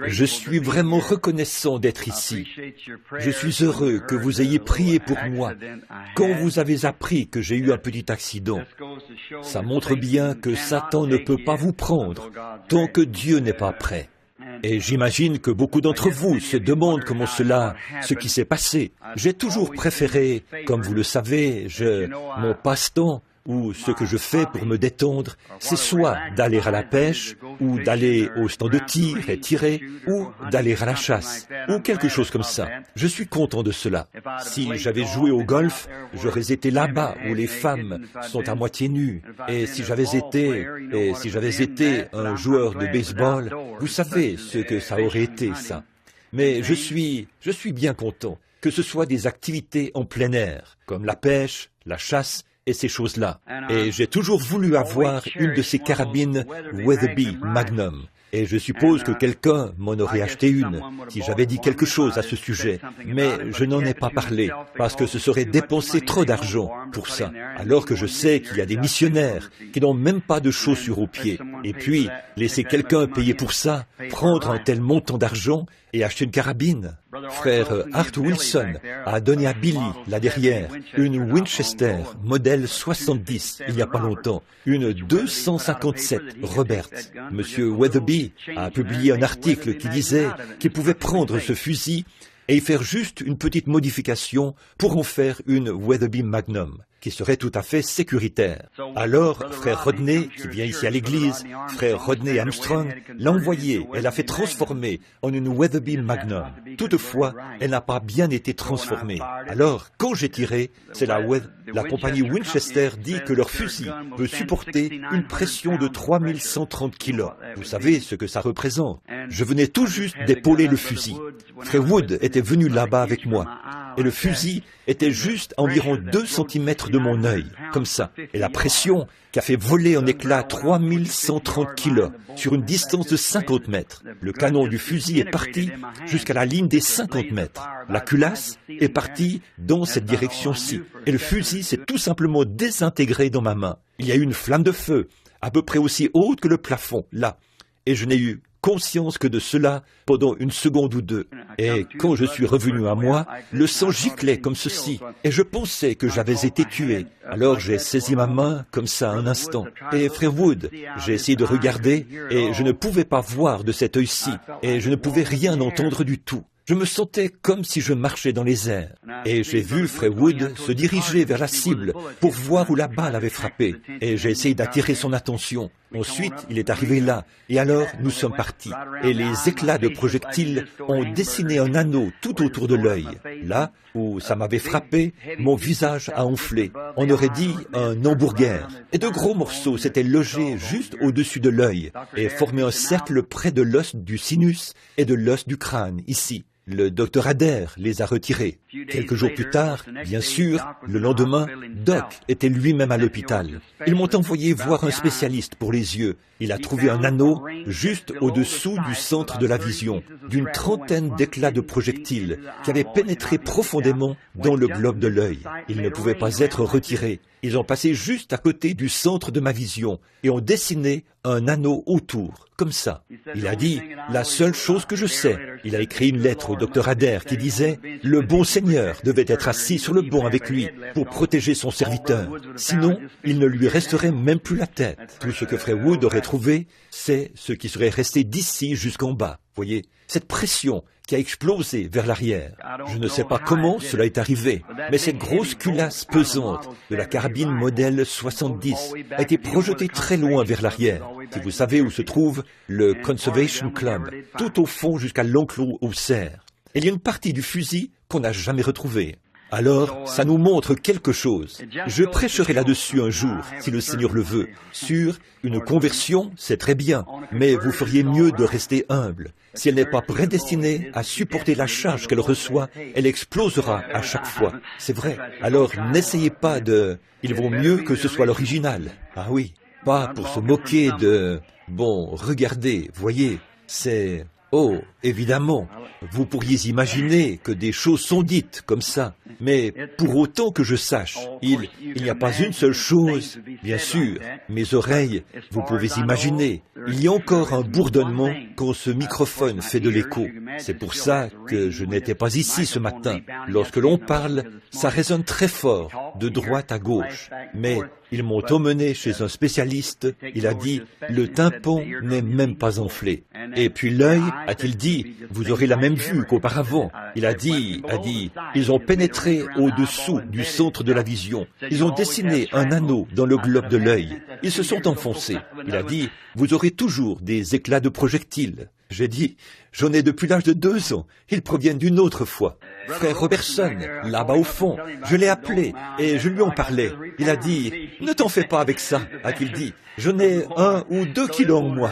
Je suis vraiment reconnaissant d'être ici. Je suis heureux que vous ayez prié pour moi quand vous avez appris que j'ai eu un petit accident. Ça montre bien que Satan ne peut pas vous prendre tant que Dieu n'est pas prêt. Et j'imagine que beaucoup d'entre vous se demandent ce qui s'est passé. J'ai toujours préféré, comme vous le savez, mon passe-temps, ou ce que je fais pour me détendre, c'est soit d'aller à la pêche, ou d'aller au stand de tir et tirer, ou d'aller à la chasse, ou quelque chose comme ça. Je suis content de cela. Si j'avais joué au golf, j'aurais été là-bas où les femmes sont à moitié nues. Et si j'avais été un joueur de baseball, vous savez ce que ça aurait été, ça. Mais je suis bien content que ce soit des activités en plein air, comme la pêche, la chasse, et ces choses-là. Et j'ai toujours voulu avoir une de ces carabines Weatherby Magnum. Et je suppose que quelqu'un m'en aurait acheté une, si j'avais dit quelque chose à ce sujet. Mais je n'en ai pas parlé, parce que ce serait dépenser trop d'argent pour ça. Alors que je sais qu'il y a des missionnaires qui n'ont même pas de chaussures aux pieds. Et puis, laisser quelqu'un payer pour ça, prendre un tel montant d'argent et acheter une carabine. Frère Art Wilson a donné à Billy, là derrière, une Winchester, modèle 70, il n'y a pas longtemps, une 257 Robert. Monsieur Weatherby a publié un article qui disait qu'il pouvait prendre ce fusil et y faire juste une petite modification pour en faire une Weatherby Magnum, qui serait tout à fait sécuritaire. Alors, frère Rodney, qui vient ici à l'église, frère Rodney Armstrong, l'a envoyée, elle l'a fait transformer en une Weatherby Magnum. Toutefois, elle n'a pas bien été transformée. Alors, quand j'ai tiré, la compagnie Winchester dit que leur fusil peut supporter une pression de 3130 kilos. Vous savez ce que ça représente. Je venais tout juste d'épauler le fusil. Frère Wood était venu là-bas avec moi. Et le fusil était juste environ 2 cm de mon œil, comme ça. Et la pression qui a fait voler en éclats 3130 kilos sur une distance de 50 mètres. Le canon du fusil est parti jusqu'à la ligne des 50 mètres. La culasse est partie dans cette direction-ci. Et le fusil s'est tout simplement désintégré dans ma main. Il y a eu une flamme de feu, à peu près aussi haute que le plafond, là. Et je n'ai eu conscience que de cela pendant une seconde ou deux. Et quand je suis revenu à moi, le sang giclait comme ceci, et je pensais que j'avais été tué. Alors j'ai saisi ma main comme ça un instant. Et frère Wood, j'ai essayé de regarder, et je ne pouvais pas voir de cet œil-ci, et je ne pouvais rien entendre du tout. Je me sentais comme si je marchais dans les airs. Et j'ai vu frère Wood se diriger vers la cible pour voir où la balle avait frappé. Et j'ai essayé d'attirer son attention. Ensuite, il est arrivé là. Et alors, nous sommes partis. Et les éclats de projectiles ont dessiné un anneau tout autour de l'œil. Là où ça m'avait frappé, mon visage a enflé. On aurait dit un hamburger. Et de gros morceaux s'étaient logés juste au-dessus de l'œil et formaient un cercle près de l'os du sinus et de l'os du crâne, ici. Le docteur Adair les a retirés. Quelques jours plus tard, bien sûr, le lendemain, Doc était lui-même à l'hôpital. Ils m'ont envoyé voir un spécialiste pour les yeux. Il a trouvé un anneau juste au-dessous du centre de la vision, d'une trentaine d'éclats de projectiles qui avaient pénétré profondément dans le globe de l'œil. Ils ne pouvaient pas être retirés. Ils ont passé juste à côté du centre de ma vision et ont dessiné un anneau autour, comme ça. Il a dit, la seule chose que je sais, il a écrit une lettre au docteur Adair qui disait, le bon Seigneur devait être assis sur le banc avec lui pour protéger son serviteur. Sinon, il ne lui resterait même plus la tête. Tout ce que frère Wood aurait trouvé, c'est ce qui serait resté d'ici jusqu'en bas. Voyez, cette pression qui a explosé vers l'arrière. Je ne sais pas comment cela est arrivé, mais cette grosse culasse pesante de la carabine modèle 70 a été projetée très loin vers l'arrière. Si vous savez où se trouve le Conservation Club, tout au fond jusqu'à l'enclos au cerf. Et il y a une partie du fusil qu'on n'a jamais retrouvée. Alors, ça nous montre quelque chose. Je prêcherai là-dessus un jour, si le Seigneur le veut. Sur une conversion, c'est très bien, mais vous feriez mieux de rester humble. Si elle n'est pas prédestinée à supporter la charge qu'elle reçoit, elle explosera à chaque fois. C'est vrai. Alors, n'essayez pas de... Il vaut mieux que ce soit l'original. Ah oui, pas pour se moquer de... Bon, regardez, voyez, c'est... Oh, évidemment, vous pourriez imaginer que des choses sont dites comme ça, mais pour autant que je sache, il n'y a pas une seule chose, bien sûr, mes oreilles, vous pouvez imaginer, il y a encore un bourdonnement quand ce microphone fait de l'écho. C'est pour ça que je n'étais pas ici ce matin. Lorsque l'on parle, ça résonne très fort, de droite à gauche, mais ils m'ont emmené chez un spécialiste, il a dit, le tympan n'est même pas enflé. Et puis l'œil, a-t-il dit, vous aurez la même vue qu'auparavant. Il a dit, ils ont pénétré au-dessous du centre de la vision. Ils ont dessiné un anneau dans le globe de l'œil. Ils se sont enfoncés. Il a dit, vous aurez toujours des éclats de projectiles. J'ai dit, j'en ai depuis l'âge de 2 ans. Ils proviennent d'une autre foi. Frère Robertson, là-bas au fond, je l'ai appelé et je lui en parlais. Il a dit, ne t'en fais pas avec ça, a-t-il dit. Je n'ai 1 ou 2 kilos en moi.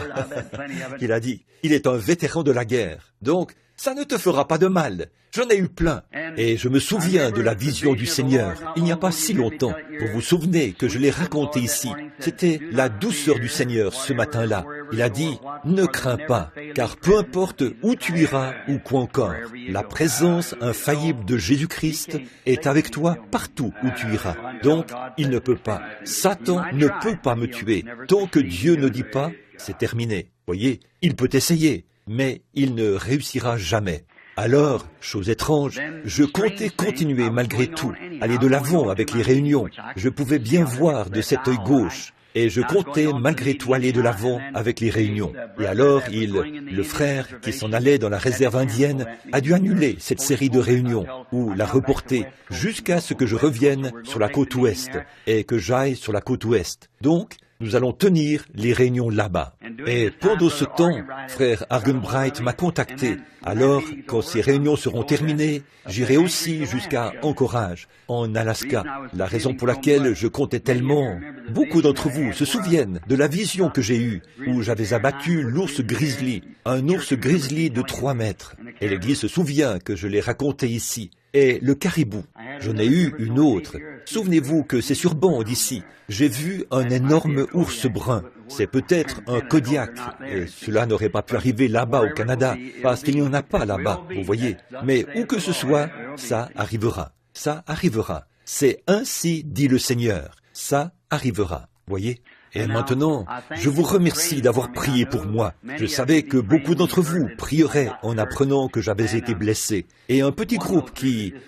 Il a dit, il est un vétéran de la guerre. Donc, ça ne te fera pas de mal. J'en ai eu plein. Et je me souviens de la vision du Seigneur, il n'y a pas si longtemps. Vous vous souvenez que je l'ai raconté ici. C'était la douceur du Seigneur ce matin-là. Il a dit, ne crains pas, car peu importe où tu iras ou quoi encore, la présence infaillible de Jésus-Christ est avec toi partout où tu iras. Donc, il ne peut pas. Satan ne peut pas me tuer. Tant que Dieu ne dit pas, c'est terminé. Voyez, il peut essayer, mais il ne réussira jamais. Alors, chose étrange, je comptais continuer malgré tout, aller de l'avant avec les réunions. Je pouvais bien voir de cet œil gauche. Et je comptais malgré tout aller de l'avant avec les réunions. Et alors, le frère qui s'en allait dans la réserve indienne, a dû annuler cette série de réunions, ou la reporter, jusqu'à ce que je revienne sur la côte ouest, et que j'aille sur la côte ouest. Donc, nous allons tenir les réunions là-bas. Et pendant ce temps, frère Argenbright m'a contacté. Alors, quand ces réunions seront terminées, j'irai aussi jusqu'à Anchorage, en Alaska. La raison pour laquelle je comptais tellement... Beaucoup d'entre vous se souviennent de la vision que j'ai eue, où j'avais abattu l'ours grizzly, un ours grizzly de 3 mètres. Et l'Église se souvient que je l'ai raconté ici. Et le caribou. J'en ai eu une autre. Souvenez-vous que c'est sur bande ici. J'ai vu un énorme ours brun. C'est peut-être un Kodiak, et cela n'aurait pas pu arriver là-bas au Canada, parce qu'il n'y en a pas là-bas, vous voyez. Mais où que ce soit, ça arrivera. Ça arrivera. C'est ainsi dit le Seigneur. Ça arrivera, voyez. Et maintenant, je vous remercie d'avoir prié pour moi. Je savais que beaucoup d'entre vous prieraient en apprenant que j'avais été blessé. Et un petit groupe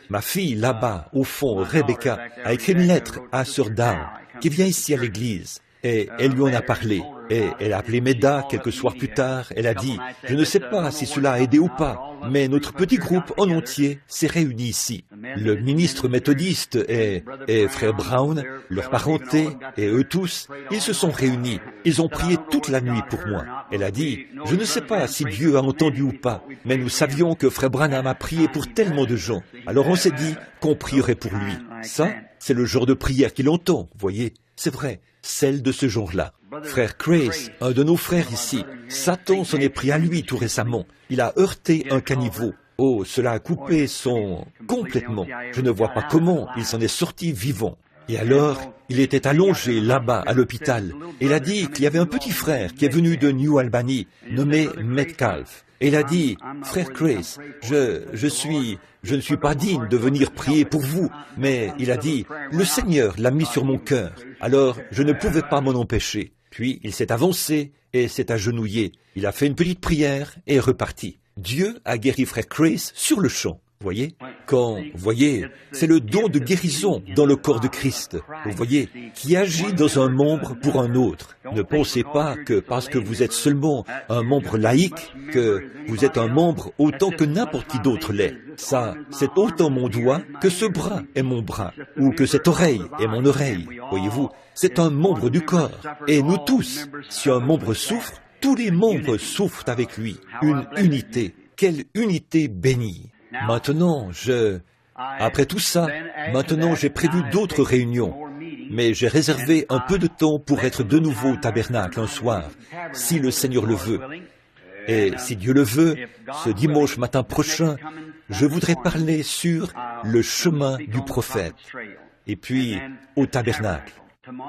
ma fille là-bas, au fond, Rebecca, a écrit une lettre à Sir Dow, qui vient ici à l'église. Et elle lui en a parlé. Et elle a appelé Meda quelques soirs plus tard. Elle a dit, je ne sais pas si cela a aidé ou pas, mais notre petit groupe en entier s'est réuni ici. Le ministre méthodiste et frère Brown, leur parenté et eux tous, ils se sont réunis. Ils ont prié toute la nuit pour moi. Elle a dit, je ne sais pas si Dieu a entendu ou pas, mais nous savions que frère Branham a prié pour tellement de gens. Alors on s'est dit qu'on prierait pour lui. Ça, c'est le genre de prière qu'il entend, voyez. C'est vrai, celle de ce genre-là. Frère Grace, un de nos frères ici, Satan s'en est pris à lui tout récemment. Il a heurté un caniveau. Oh, cela a coupé son... complètement. Je ne vois pas comment il s'en est sorti vivant. Et alors, il était allongé là-bas à l'hôpital. Et il a dit qu'il y avait un petit frère qui est venu de New Albany, nommé Metcalf. Et il a dit, frère Grace, je ne suis pas digne de venir prier pour vous, mais il a dit, le Seigneur l'a mis sur mon cœur, alors je ne pouvais pas m'en empêcher. Puis il s'est avancé et s'est agenouillé. Il a fait une petite prière et est reparti. Dieu a guéri frère Grace sur le champ. Voyez, c'est le don de guérison dans le corps de Christ, vous voyez, qui agit dans un membre pour un autre. Ne pensez pas que parce que vous êtes seulement un membre laïque, que vous êtes un membre autant que n'importe qui d'autre l'est. Ça, c'est autant mon doigt que ce bras est mon bras, ou que cette oreille est mon oreille, voyez-vous. C'est un membre du corps. Et nous tous, si un membre souffre, tous les membres souffrent avec lui. Une unité. Quelle unité bénie! Maintenant, après tout ça, maintenant j'ai prévu d'autres réunions, mais j'ai réservé un peu de temps pour être de nouveau au tabernacle un soir, si le Seigneur le veut. Et si Dieu le veut, ce dimanche matin prochain, je voudrais parler sur le chemin du prophète, et puis au tabernacle.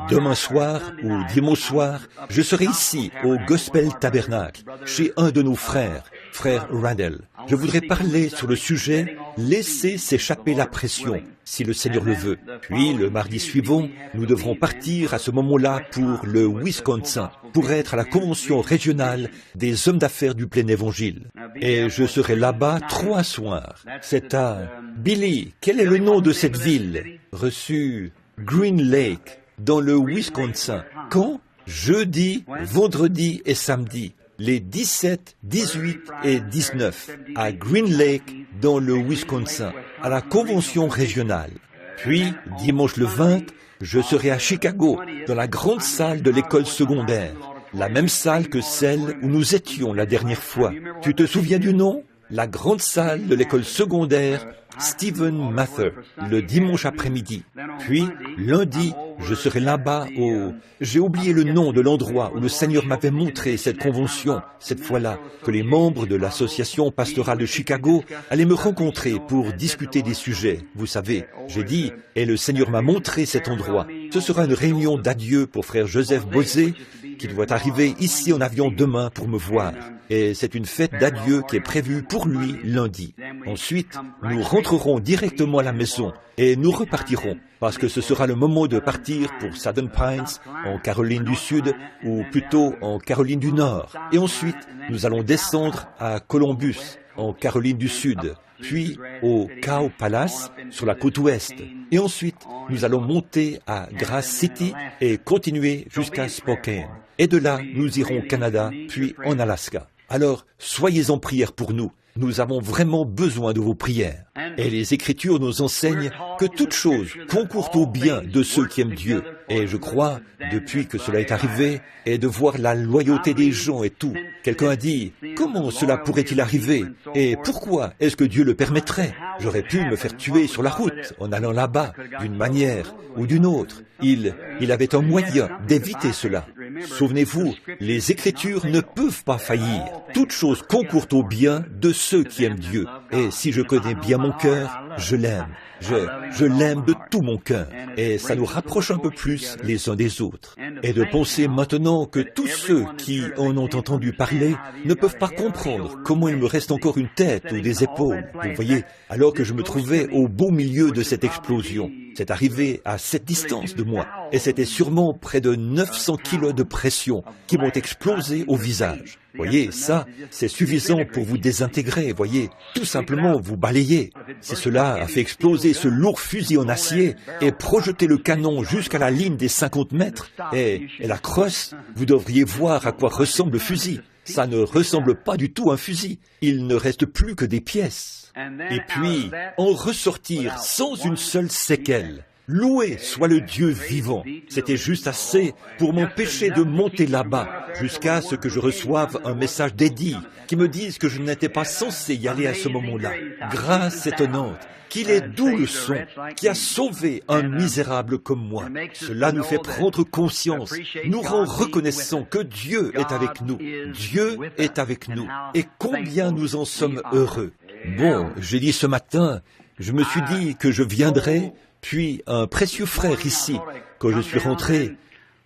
Demain soir ou dimanche soir, je serai ici au Gospel Tabernacle, chez un de nos frères, frère Randall. Je voudrais parler sur le sujet « Laisser s'échapper la pression », si le Seigneur le veut. Puis, le mardi suivant, nous devrons partir à ce moment-là pour le Wisconsin, pour être à la convention régionale des hommes d'affaires du plein évangile. Et je serai là-bas 3 soirs. C'est à... Billy, quel est le nom de cette ville? Reçu Green Lake, dans le Wisconsin. Quand? Jeudi, vendredi et samedi. Les 17, 18 et 19 à Green Lake dans le Wisconsin, à la convention régionale. Puis, dimanche le 20, je serai à Chicago, dans la grande salle de l'école secondaire, la même salle que celle où nous étions la dernière fois. Tu te souviens du nom? La grande salle de l'école secondaire Stephen Mather, le dimanche après-midi. Puis, lundi, je serai là-bas au... J'ai oublié le nom de l'endroit où le Seigneur m'avait montré cette convention, cette fois-là, que les membres de l'association pastorale de Chicago allaient me rencontrer pour discuter des sujets. Vous savez, j'ai dit, et le Seigneur m'a montré cet endroit. Ce sera une réunion d'adieu pour frère Joseph Bosé, qui doit arriver ici en avion demain pour me voir. Et c'est une fête d'adieu qui est prévue pour lui lundi. Ensuite, nous rentrerons directement à la maison et nous repartirons, parce que ce sera le moment de partir pour Southern Pines, en Caroline du Sud, ou plutôt en Caroline du Nord. Et ensuite, nous allons descendre à Columbus, en Caroline du Sud, puis au Cow Palace, sur la côte ouest. Et ensuite, nous allons monter à Grass City et continuer jusqu'à Spokane. Et de là, nous irons au Canada, puis en Alaska. Alors, soyez en prière pour nous. Nous avons vraiment besoin de vos prières. Et les Écritures nous enseignent que toute chose concourt au bien de ceux qui aiment Dieu. Et je crois, depuis que cela est arrivé, et de voir la loyauté des gens et tout, quelqu'un a dit, comment cela pourrait-il arriver? Et pourquoi est-ce que Dieu le permettrait? J'aurais pu me faire tuer sur la route en allant là-bas, d'une manière ou d'une autre. Il avait un moyen d'éviter cela. Souvenez-vous, les Écritures ne peuvent pas faillir. Toute chose concourt au bien de ceux qui aiment Dieu. Et si je connais bien mon cœur, je l'aime. Je l'aime de tout mon cœur. Et ça nous rapproche un peu plus les uns des autres. Et de penser maintenant que tous ceux qui en ont entendu parler ne peuvent pas comprendre comment il me reste encore une tête ou des épaules. Vous voyez, alors que je me trouvais au beau milieu de cette explosion. C'est arrivé à cette distance de moi. Et c'était sûrement près de 900 kilos de pression qui m'ont explosé au visage. Voyez, ça, c'est suffisant pour vous désintégrer, voyez, tout simplement vous balayer. Si cela a fait exploser ce lourd fusil en acier et projeter le canon jusqu'à la ligne des 50 mètres, et la crosse, vous devriez voir à quoi ressemble le fusil. Ça ne ressemble pas du tout à un fusil. Il ne reste plus que des pièces. Et puis, en ressortir sans une seule séquelle. Loué soit le Dieu vivant. C'était juste assez pour m'empêcher de monter là-bas, jusqu'à ce que je reçoive un message d'Eddie qui me dise que je n'étais pas censé y aller à ce moment-là. Grâce étonnante, qu'il est doux le son, qui a sauvé un misérable comme moi. Cela nous fait prendre conscience, nous rend reconnaissants que Dieu est avec nous. Dieu est avec nous. Et combien nous en sommes heureux. Bon, j'ai dit ce matin, je me suis dit que je viendrais. Puis un précieux frère ici, quand je suis rentré,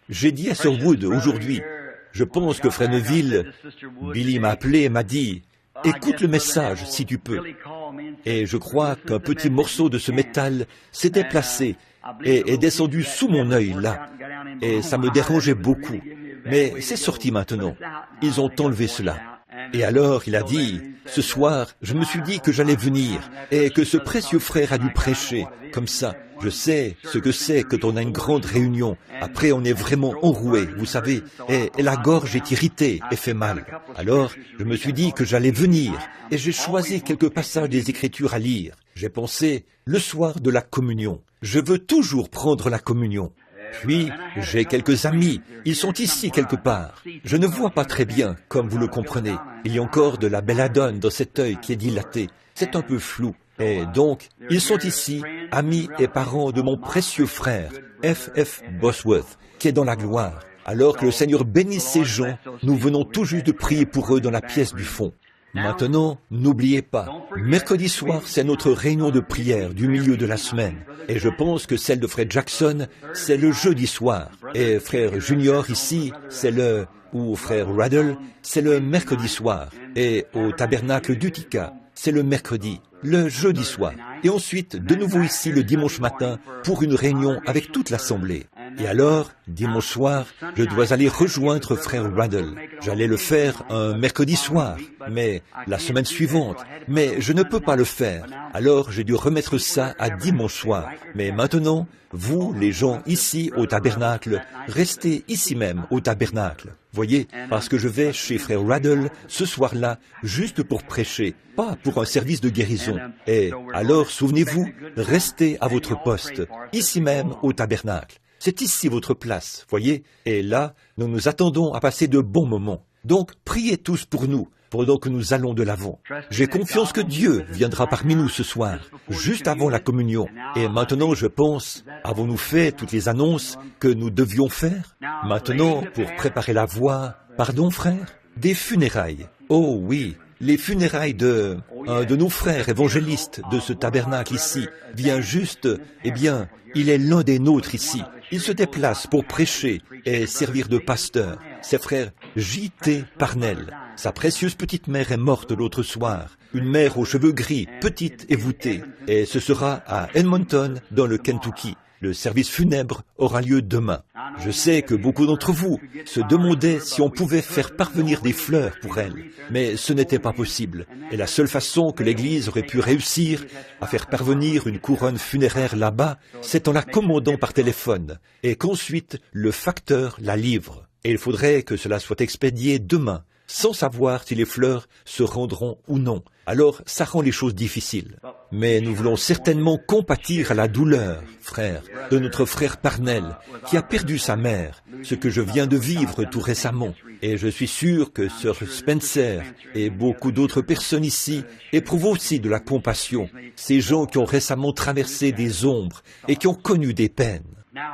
j'ai dit à Sir Wood aujourd'hui, je pense que frère Neville, Billy m'a appelé et m'a dit, écoute le message si tu peux. Et je crois qu'un petit morceau de ce métal s'est déplacé et est descendu sous mon œil là. Et ça me dérangeait beaucoup. Mais c'est sorti maintenant. Ils ont enlevé cela. Et alors, il a dit, ce soir, je me suis dit que j'allais venir et que ce précieux frère a dû prêcher. Comme ça, je sais ce que c'est quand on a une grande réunion. Après, on est vraiment enroué, vous savez, et la gorge est irritée et fait mal. Alors, je me suis dit que j'allais venir et j'ai choisi quelques passages des Écritures à lire. J'ai pensé, le soir de la communion, je veux toujours prendre la communion. Puis, j'ai quelques amis, ils sont ici quelque part. Je ne vois pas très bien, comme vous le comprenez. Il y a encore de la belladone dans cet œil qui est dilaté. C'est un peu flou. Et donc, ils sont ici, amis et parents de mon précieux frère, F.F. Bosworth, qui est dans la gloire. Alors que le Seigneur bénisse ces gens, nous venons tout juste de prier pour eux dans la pièce du fond. Maintenant, n'oubliez pas, mercredi soir, c'est notre réunion de prière du milieu de la semaine. Et je pense que celle de frère Jackson, c'est le jeudi soir. Et frère Junior ici, c'est le ou frère Ruddle, c'est le mercredi soir. Et au tabernacle d'Utica, c'est le mercredi, le jeudi soir. Et ensuite, de nouveau ici le dimanche matin pour une réunion avec toute l'assemblée. Et alors, dimanche soir, je dois aller rejoindre frère Ruddle. J'allais le faire un mercredi soir, mais la semaine suivante. Mais je ne peux pas le faire. Alors, j'ai dû remettre ça à dimanche soir. Mais maintenant, vous, les gens ici au tabernacle, restez ici même au tabernacle. Voyez, parce que je vais chez frère Ruddle ce soir-là, juste pour prêcher, pas pour un service de guérison. Et alors, souvenez-vous, restez à votre poste, ici même au tabernacle. C'est ici votre place, voyez. Et là, nous nous attendons à passer de bons moments. Donc, priez tous pour nous, pendant que nous allons de l'avant. J'ai confiance que Dieu viendra parmi nous ce soir, juste avant la communion. Et maintenant, je pense, avons-nous fait toutes les annonces que nous devions faire? Maintenant, pour préparer la voie, pardon frère, des funérailles. Oh oui, les funérailles un de nos frères évangélistes de ce tabernacle ici vient juste, eh bien, il est l'un des nôtres ici. Il se déplace pour prêcher et servir de pasteur. C'est frère J.T. Parnell. Sa précieuse petite mère est morte l'autre soir. Une mère aux cheveux gris, petite et voûtée. Et ce sera à Edmonton, dans le Kentucky. Le service funèbre aura lieu demain. Je sais que beaucoup d'entre vous se demandaient si on pouvait faire parvenir des fleurs pour elle, mais ce n'était pas possible. Et la seule façon que l'Église aurait pu réussir à faire parvenir une couronne funéraire là-bas, c'est en la commandant par téléphone, et qu'ensuite le facteur la livre. Et il faudrait que cela soit expédié demain, sans savoir si les fleurs se rendront ou non. Alors, ça rend les choses difficiles. Mais nous voulons certainement compatir à la douleur, frère, de notre frère Parnell, qui a perdu sa mère, ce que je viens de vivre tout récemment. Et je suis sûr que Sir Spencer et beaucoup d'autres personnes ici éprouvent aussi de la compassion, ces gens qui ont récemment traversé des ombres et qui ont connu des peines.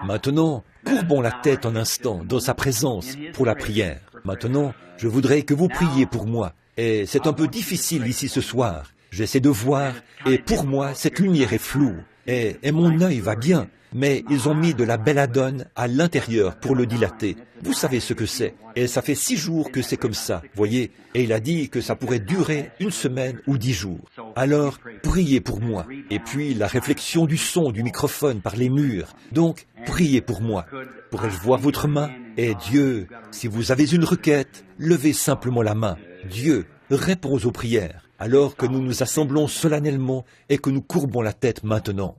Maintenant, courbons la tête un instant dans sa présence pour la prière. Maintenant, je voudrais que vous priez pour moi. Et c'est un peu difficile ici ce soir. J'essaie de voir, et pour moi, cette lumière est floue. Et mon œil va bien, mais ils ont mis de la belladone à l'intérieur pour le dilater. Vous savez ce que c'est. Et ça fait 6 jours que c'est comme ça, voyez. Et il a dit que ça pourrait durer 1 semaine ou 10 jours. Alors, priez pour moi. Et puis, la réflexion du son du microphone par les murs. Donc, priez pour moi. Pourrais-je voir votre main? Et Dieu, si vous avez une requête, levez simplement la main. Dieu répond aux prières. Alors que nous nous assemblons solennellement et que nous courbons la tête maintenant.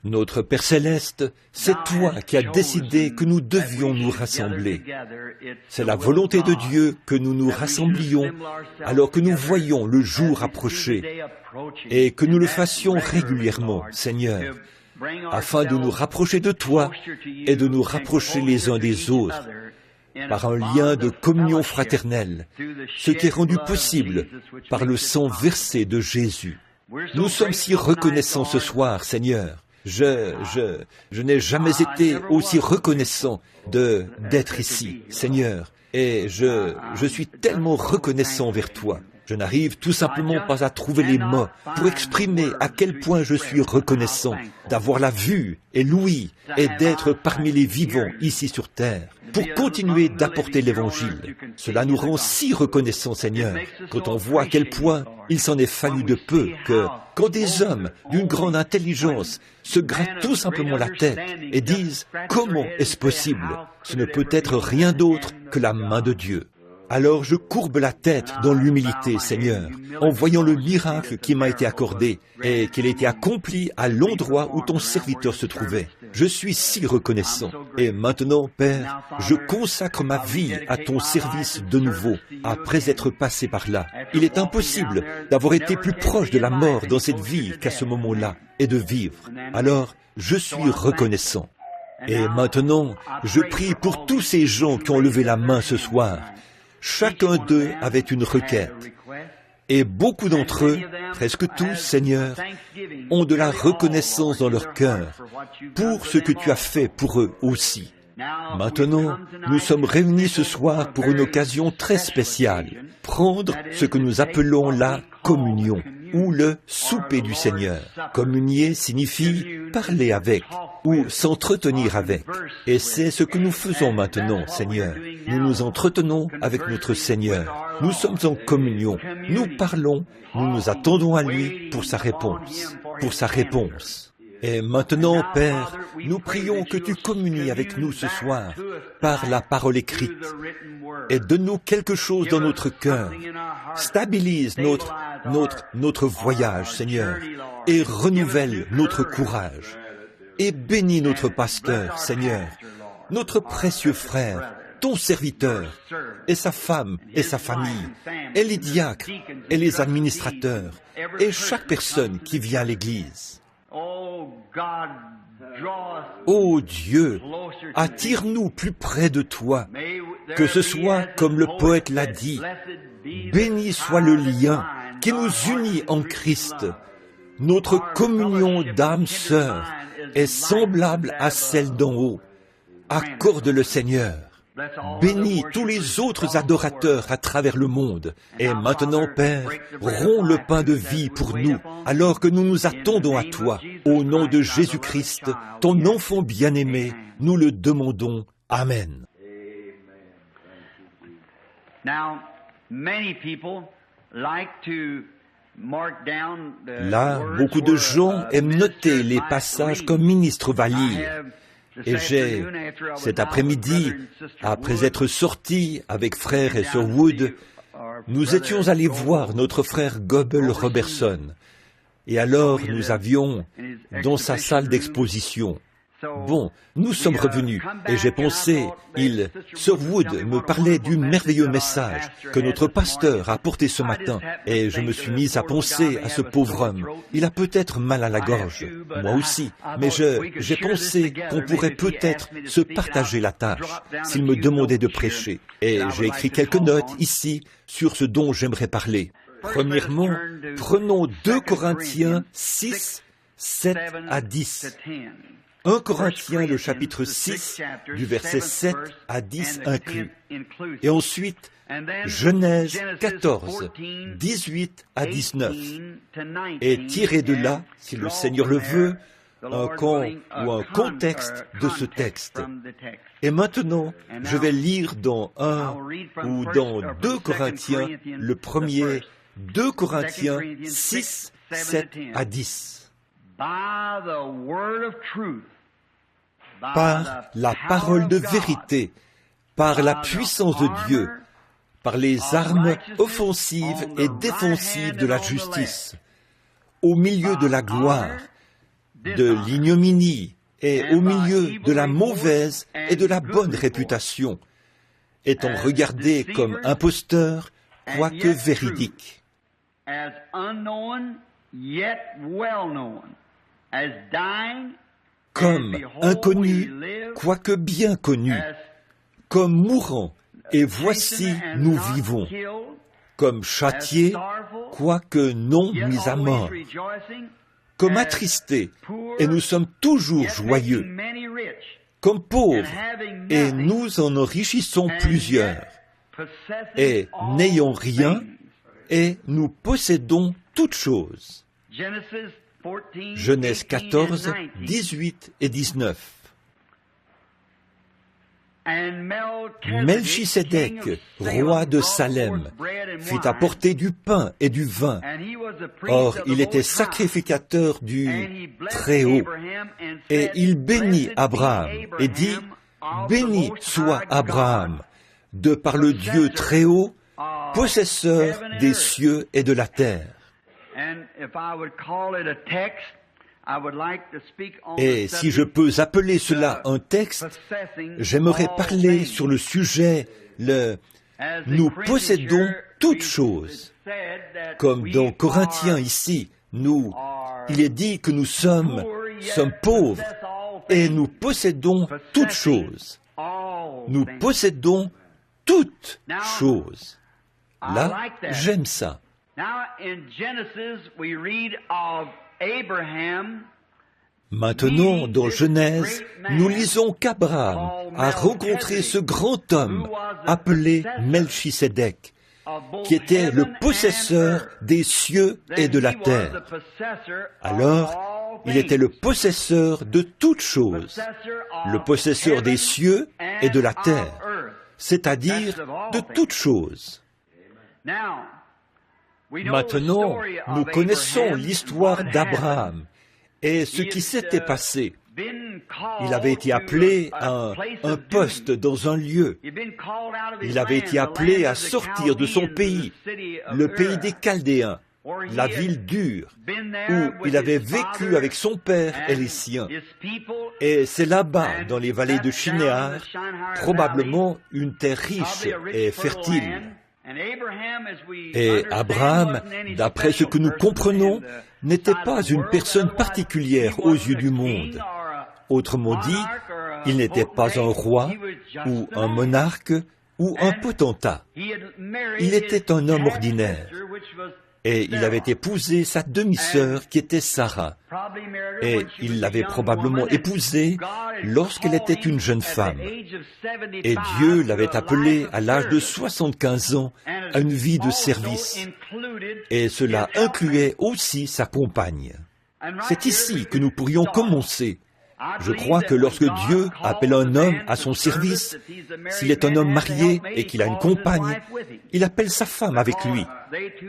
Notre Père Céleste, c'est toi qui as décidé que nous devions nous rassembler. C'est la volonté de Dieu que nous nous rassemblions alors que nous voyons le jour approcher et que nous le fassions régulièrement, Seigneur, afin de nous rapprocher de toi et de nous rapprocher les uns des autres par un lien de communion fraternelle, ce qui est rendu possible par le sang versé de Jésus. Nous sommes si reconnaissants ce soir, Seigneur. Je n'ai jamais été aussi reconnaissant d'être ici, Seigneur. Et je suis tellement reconnaissant vers toi. Je n'arrive tout simplement pas à trouver les mots pour exprimer à quel point je suis reconnaissant d'avoir la vue et l'ouïe et d'être parmi les vivants ici sur terre pour continuer d'apporter l'Évangile. Cela nous rend si reconnaissants, Seigneur, quand on voit à quel point il s'en est fallu de peu que, quand des hommes d'une grande intelligence se grattent tout simplement la tête et disent « Comment est-ce possible ? Ce ne peut être rien d'autre que la main de Dieu. » Alors je courbe la tête dans l'humilité, Seigneur, en voyant le miracle qui m'a été accordé et qu'il a été accompli à l'endroit où ton serviteur se trouvait. Je suis si reconnaissant. Et maintenant, Père, je consacre ma vie à ton service de nouveau, après être passé par là. Il est impossible d'avoir été plus proche de la mort dans cette vie qu'à ce moment-là, et de vivre. Alors, je suis reconnaissant. Et maintenant, je prie pour tous ces gens qui ont levé la main ce soir. Chacun d'eux avait une requête. Et beaucoup d'entre eux, presque tous, Seigneur, ont de la reconnaissance dans leur cœur pour ce que tu as fait pour eux aussi. Maintenant, nous sommes réunis ce soir pour une occasion très spéciale, prendre ce que nous appelons la communion, ou le souper du Seigneur. Communier signifie parler avec, ou s'entretenir avec. Et c'est ce que nous faisons maintenant, Seigneur. Nous nous entretenons avec notre Seigneur. Nous sommes en communion. Nous parlons. Nous nous attendons à lui pour sa réponse. Pour sa réponse. Et maintenant, Père, nous prions que tu communies avec nous ce soir par la parole écrite et donne-nous quelque chose dans notre cœur. Stabilise notre voyage, Seigneur, et renouvelle notre courage. Et bénis notre pasteur, Seigneur, notre précieux frère, ton serviteur, et sa femme et sa famille, et les diacres et les administrateurs, et chaque personne qui vient à l'Église. Ô Dieu, attire-nous plus près de toi, que ce soit comme le poète l'a dit, béni soit le lien qui nous unit en Christ. Notre communion d'âme sœur est semblable à celle d'en haut. Accorde-le Seigneur. Bénis tous les autres adorateurs à travers le monde. Et maintenant, Père, romps le pain de vie pour nous, alors que nous nous attendons à toi. Au nom de Jésus-Christ, ton enfant bien-aimé, nous le demandons. Amen. Là, beaucoup de gens aiment noter les passages qu'un ministre va lire. Et cet après-midi, après être sortis avec frère et sœur Wood, nous étions allés voir notre frère Goebel Robertson. Et alors, nous avions dans sa salle d'exposition. Bon, nous sommes revenus, et j'ai pensé, Sœur Wood me parlait du merveilleux message que notre pasteur a apporté ce matin, et je me suis mis à penser à ce pauvre homme. Il a peut-être mal à la gorge, moi aussi, mais j'ai pensé qu'on pourrait peut-être se partager la tâche s'il me demandait de prêcher. Et j'ai écrit quelques notes ici sur ce dont j'aimerais parler. Premièrement, prenons 2 Corinthiens 6, 7 à 10. 1 Corinthiens, le chapitre 6, du verset 7 à 10 inclus. Et ensuite, Genèse 14, 18 à 19. Et tiré de là, si le Seigneur le veut, un contexte de ce texte. Et maintenant, je vais lire dans 1 ou dans 2 Corinthiens, le premier, 2 Corinthiens 6, 7 à 10. Par la parole de vérité, par la puissance de Dieu, par les armes offensives et défensives de la justice, au milieu de la gloire, de l'ignominie et au milieu de la mauvaise et de la bonne réputation, étant regardé comme imposteur, quoique véridique. Comme inconnu, quoique bien connu, comme mourant, et voici nous vivons, comme châtiés, quoique non mis à mort, comme attristés, et nous sommes toujours joyeux, comme pauvres, et nous en enrichissons plusieurs, et n'ayons rien, et nous possédons toutes choses. Genèse 14, 18 et 19. Melchisédek, roi de Salem, fit apporter du pain et du vin. Or, il était sacrificateur du Très-Haut. Et il bénit Abraham et dit, « Béni soit Abraham, de par le Dieu Très-Haut, possesseur des cieux et de la terre. » Et si je peux appeler cela un texte, j'aimerais parler sur le sujet, nous possédons toutes choses. Comme dans Corinthiens ici, il est dit que nous sommes pauvres et nous possédons toutes choses. Nous possédons toutes choses. Là, j'aime ça. Maintenant, dans Genèse, nous lisons qu'Abraham a rencontré ce grand homme appelé Melchisédek, qui était le possesseur des cieux et de la terre. Alors, il était le possesseur de toutes choses, le possesseur des cieux et de la terre, c'est-à-dire de toutes choses. Maintenant, nous connaissons l'histoire d'Abraham et ce qui s'était passé. Il avait été appelé à un poste dans un lieu. Il avait été appelé à sortir de son pays, le pays des Chaldéens, la ville dure, où il avait vécu avec son père et les siens. Et c'est là-bas, dans les vallées de Shinéar, probablement une terre riche et fertile. Et Abraham, d'après ce que nous comprenons, n'était pas une personne particulière aux yeux du monde. Autrement dit, il n'était pas un roi, ou un monarque, ou un potentat. Il était un homme ordinaire. Et il avait épousé sa demi-sœur qui était Sarah. Et il l'avait probablement épousée lorsqu'elle était une jeune femme. Et Dieu l'avait appelée à l'âge de 75 ans à une vie de service. Et cela incluait aussi sa compagne. C'est ici que nous pourrions commencer. Je crois que lorsque Dieu appelle un homme à son service, s'il est un homme marié et qu'il a une compagne, il appelle sa femme avec lui,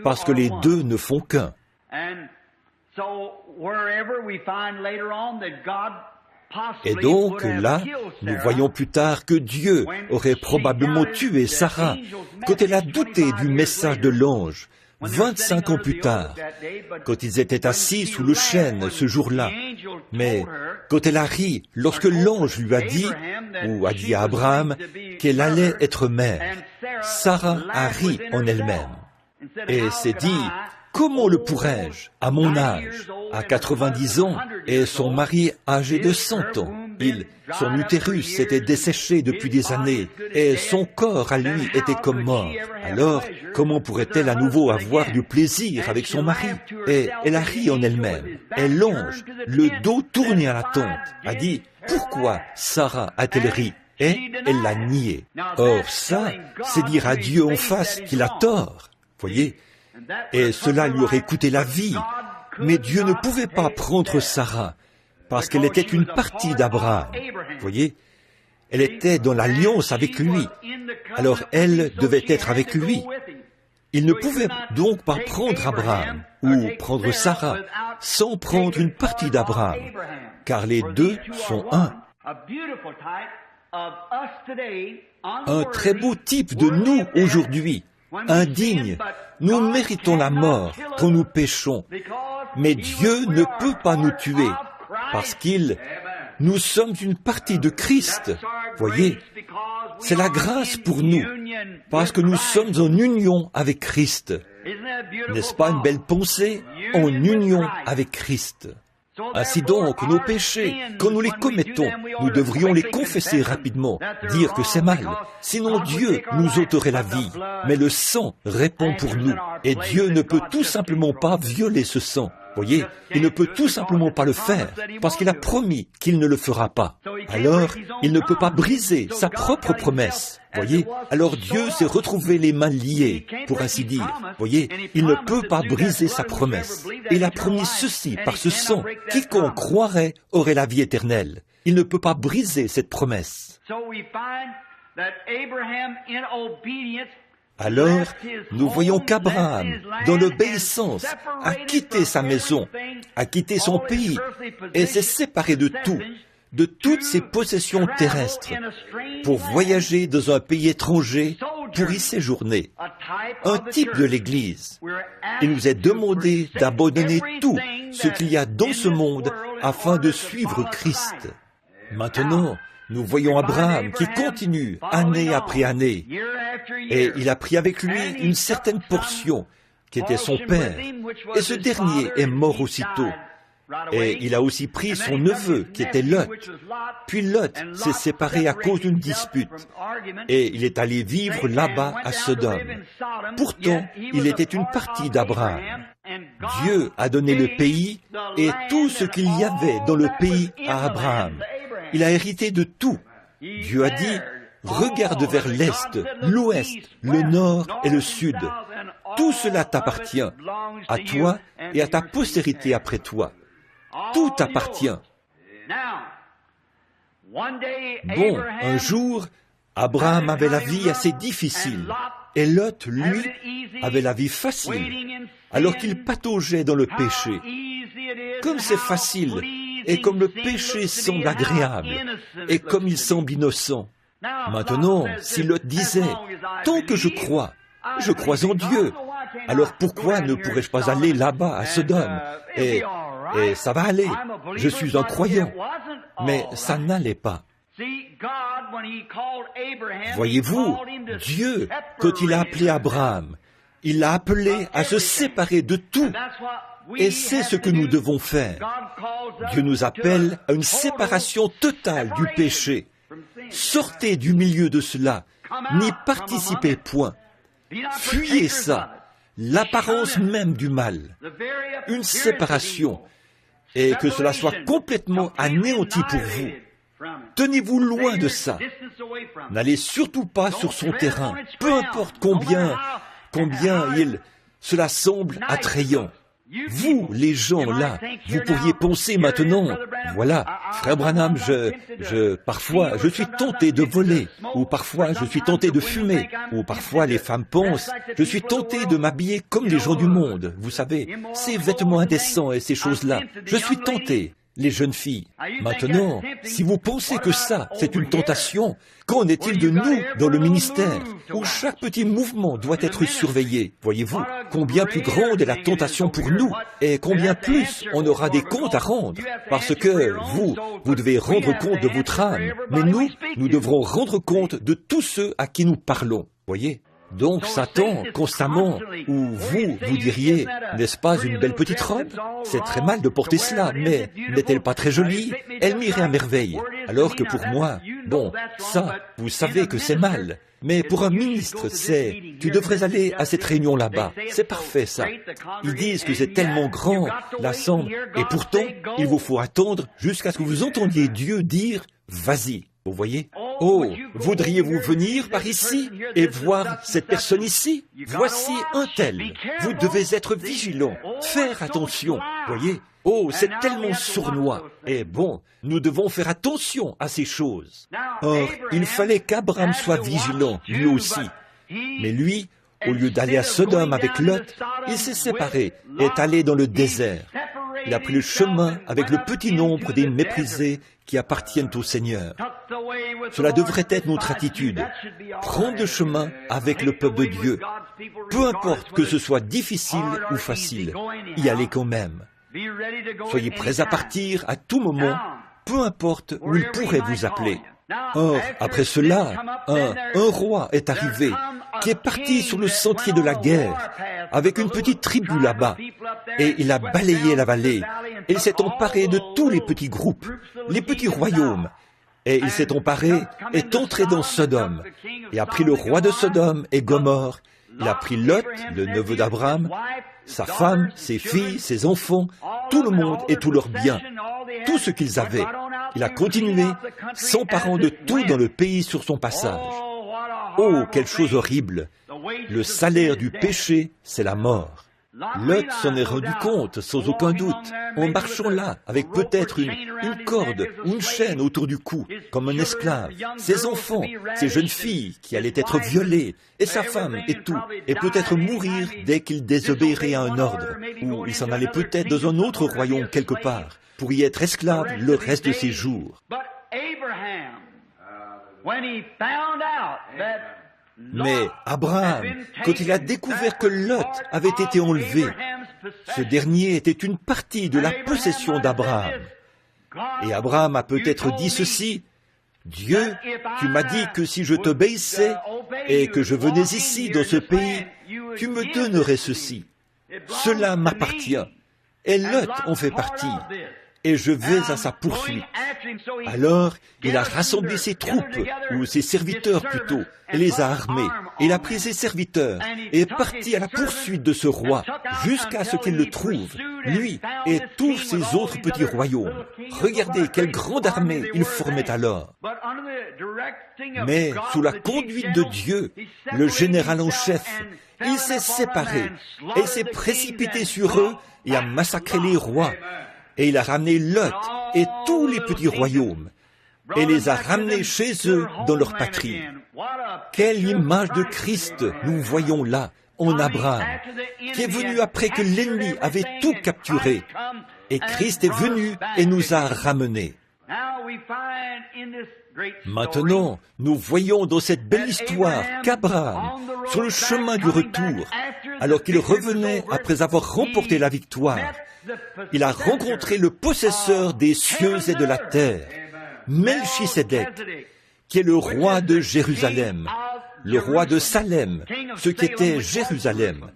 parce que les deux ne font qu'un. Et donc là, nous voyons plus tard que Dieu aurait probablement tué Sarah quand elle a douté du message de l'ange, 25 ans plus tard, quand ils étaient assis sous le chêne ce jour-là. Mais quand elle a ri, lorsque l'ange lui a dit, ou a dit à Abraham, qu'elle allait être mère, Sarah a ri en elle-même et s'est dit, comment le pourrais-je, à mon âge, à 90 ans, et son mari âgé de 100 ans? Son utérus s'était desséché depuis des années, et son corps à lui était comme mort. Alors, comment pourrait-elle à nouveau avoir du plaisir avec son mari? Et elle a ri en elle-même. Et l'ange, le dos tourné à la tente, a dit, pourquoi Sarah a-t-elle ri? Et elle l'a nié. Or ça, c'est dire à Dieu en face qu'il a tort. Voyez? Et cela lui aurait coûté la vie. Mais Dieu ne pouvait pas prendre Sarah, parce qu'elle était une partie d'Abraham. Voyez, elle était dans l'alliance avec lui. Alors elle devait être avec lui. Il ne pouvait donc pas prendre Abraham ou prendre Sarah sans prendre une partie d'Abraham, car les deux sont un. Un très beau type de nous aujourd'hui, indignes. Nous méritons la mort quand nous péchons, mais Dieu ne peut pas nous tuer, parce nous sommes une partie de Christ. Voyez, c'est la grâce pour nous, parce que nous sommes en union avec Christ. N'est-ce pas une belle pensée? En union avec Christ. Ainsi donc, nos péchés, quand nous les commettons, nous devrions les confesser rapidement, dire que c'est mal. Sinon Dieu nous ôterait la vie. Mais le sang répond pour nous. Et Dieu ne peut tout simplement pas violer ce sang. Voyez, il ne peut tout simplement pas le faire, parce qu'il a promis qu'il ne le fera pas. Alors, il ne peut pas briser sa propre promesse. Voyez, alors Dieu s'est retrouvé les mains liées, pour ainsi dire. Voyez, il ne peut pas briser sa promesse. Il a promis ceci par ce sang. Quiconque croirait aurait la vie éternelle. Il ne peut pas briser cette promesse. Alors, nous voyons qu'Abraham, dans l'obéissance, a quitté sa maison, a quitté son pays, et s'est séparé de tout, de toutes ses possessions terrestres, pour voyager dans un pays étranger, pour y séjourner. Un type de l'Église. Il nous est demandé d'abandonner tout ce qu'il y a dans ce monde afin de suivre Christ. Maintenant, nous voyons Abraham qui continue année après année, et il a pris avec lui une certaine portion qui était son père, et ce dernier est mort aussitôt. Et il a aussi pris son neveu qui était Lot. Puis Lot s'est séparé à cause d'une dispute, et il est allé vivre là-bas à Sodome. Pourtant, il était une partie d'Abraham. Dieu a donné le pays et tout ce qu'il y avait dans le pays à Abraham. Il a hérité de tout. Dieu a dit, regarde vers l'est, l'ouest, le nord et le sud. Tout cela t'appartient, à toi et à ta postérité après toi. Tout t'appartient. Bon, un jour, Abraham avait la vie assez difficile, et Lot, lui, avait la vie facile, alors qu'il pataugeait dans le péché. Comme c'est facile, et comme le péché semble agréable, et comme il semble innocent. Maintenant, si Lot disait, « Tant que je crois en Dieu, alors pourquoi ne pourrais-je pas aller là-bas, à Sodome, et ça va aller, je suis un croyant. » Mais ça n'allait pas. Voyez-vous, Dieu, quand il a appelé Abraham, il l'a appelé à se séparer de tout. Et c'est ce que nous devons faire. Dieu nous appelle à une séparation totale du péché. Sortez du milieu de cela, n'y participez point. Fuyez ça, l'apparence même du mal. Une séparation, et que cela soit complètement anéanti pour vous. Tenez-vous loin de ça. N'allez surtout pas sur son terrain, peu importe combien cela semble attrayant. Vous, les gens là, vous pourriez penser maintenant, voilà, frère Branham, parfois je suis tenté de voler, ou parfois je suis tenté de fumer, ou parfois les femmes pensent, je suis tenté de m'habiller comme les gens du monde, vous savez, ces vêtements indécents et ces choses-là, je suis tenté. Les jeunes filles. Maintenant, si vous pensez que ça, c'est une tentation, qu'en est-il de nous dans le ministère, où chaque petit mouvement doit être surveillé? Voyez-vous, combien plus grande est la tentation pour nous, et combien plus on aura des comptes à rendre, parce que vous devez rendre compte de votre âme, mais nous devrons rendre compte de tous ceux à qui nous parlons. Voyez? Donc Satan, constamment, ou vous diriez, n'est-ce pas une belle petite robe? C'est très mal de porter cela, mais n'est-elle pas très jolie? Elle m'irait à merveille. Alors que pour moi, bon, ça, vous savez que c'est mal. Mais pour un ministre, tu devrais aller à cette réunion là-bas. C'est parfait, ça. Ils disent que c'est tellement grand, l'assemblée, et pourtant, il vous faut attendre jusqu'à ce que vous entendiez Dieu dire, vas-y. Vous voyez? Oh, voudriez-vous venir par ici et voir cette personne ici? Voici un tel. Vous devez être vigilant, faire attention. Voyez? Oh, c'est tellement sournois. Et bon, nous devons faire attention à ces choses. Or, il fallait qu'Abraham soit vigilant, lui aussi. Mais lui, au lieu d'aller à Sodome avec Lot, il s'est séparé et est allé dans le désert. Il a pris le chemin avec le petit nombre des méprisés qui appartiennent au Seigneur. Cela devrait être notre attitude. Prendre le chemin avec le peuple de Dieu. Peu importe que ce soit difficile ou facile, y aller quand même. Soyez prêts à partir à tout moment, peu importe où il pourrait vous appeler. Or, après cela, un roi est arrivé, qui est parti sur le sentier de la guerre, avec une petite tribu là-bas, et il a balayé la vallée, et il s'est emparé de tous les petits groupes, les petits royaumes, et il s'est emparé, est entré dans Sodome, et a pris le roi de Sodome et Gomorrhe, il a pris Lot, le neveu d'Abraham, sa femme, ses filles, ses enfants, tout le monde et tous leurs biens, tout ce qu'ils avaient. Il a continué, s'emparant de tout dans le pays sur son passage. Oh, quelle chose horrible! Le salaire du péché, c'est la mort. Lot s'en est rendu compte, sans aucun doute, en marchant là, avec peut-être une corde ou une chaîne autour du cou, comme un esclave, ses enfants, ses jeunes filles qui allaient être violées, et sa femme et tout, et peut-être mourir dès qu'il désobéirait à un ordre, ou il s'en allait peut-être dans un autre royaume quelque part, pour y être esclave le reste de ses jours. Mais Abraham, quand il a découvert que Lot avait été enlevé, ce dernier était une partie de la possession d'Abraham. Et Abraham a peut-être dit ceci, « Dieu, tu m'as dit que si je t'obéissais et que je venais ici dans ce pays, tu me donnerais ceci. Cela m'appartient. Et Lot en fait partie. Et je vais à sa poursuite. » Alors, il a rassemblé ses troupes, ou ses serviteurs plutôt, et les a armés. Il a pris ses serviteurs et est parti à la poursuite de ce roi jusqu'à ce qu'il le trouve, lui et tous ses autres petits royaumes. Regardez quelle grande armée il formait alors. Mais sous la conduite de Dieu, le général en chef, il s'est séparé et s'est précipité sur eux et a massacré les rois. Et il a ramené Lot et tous les petits royaumes et les a ramenés chez eux dans leur patrie. Quelle image de Christ nous voyons là, en Abraham, qui est venu après que l'ennemi avait tout capturé. Et Christ est venu et nous a ramenés. Maintenant, nous voyons dans cette belle histoire qu'Abraham, sur le chemin du retour, alors qu'il revenait après avoir remporté la victoire, il a rencontré le possesseur des cieux et de la terre, Melchisédek, qui est le roi de Jérusalem, le roi de Salem, ce qui était Jérusalem,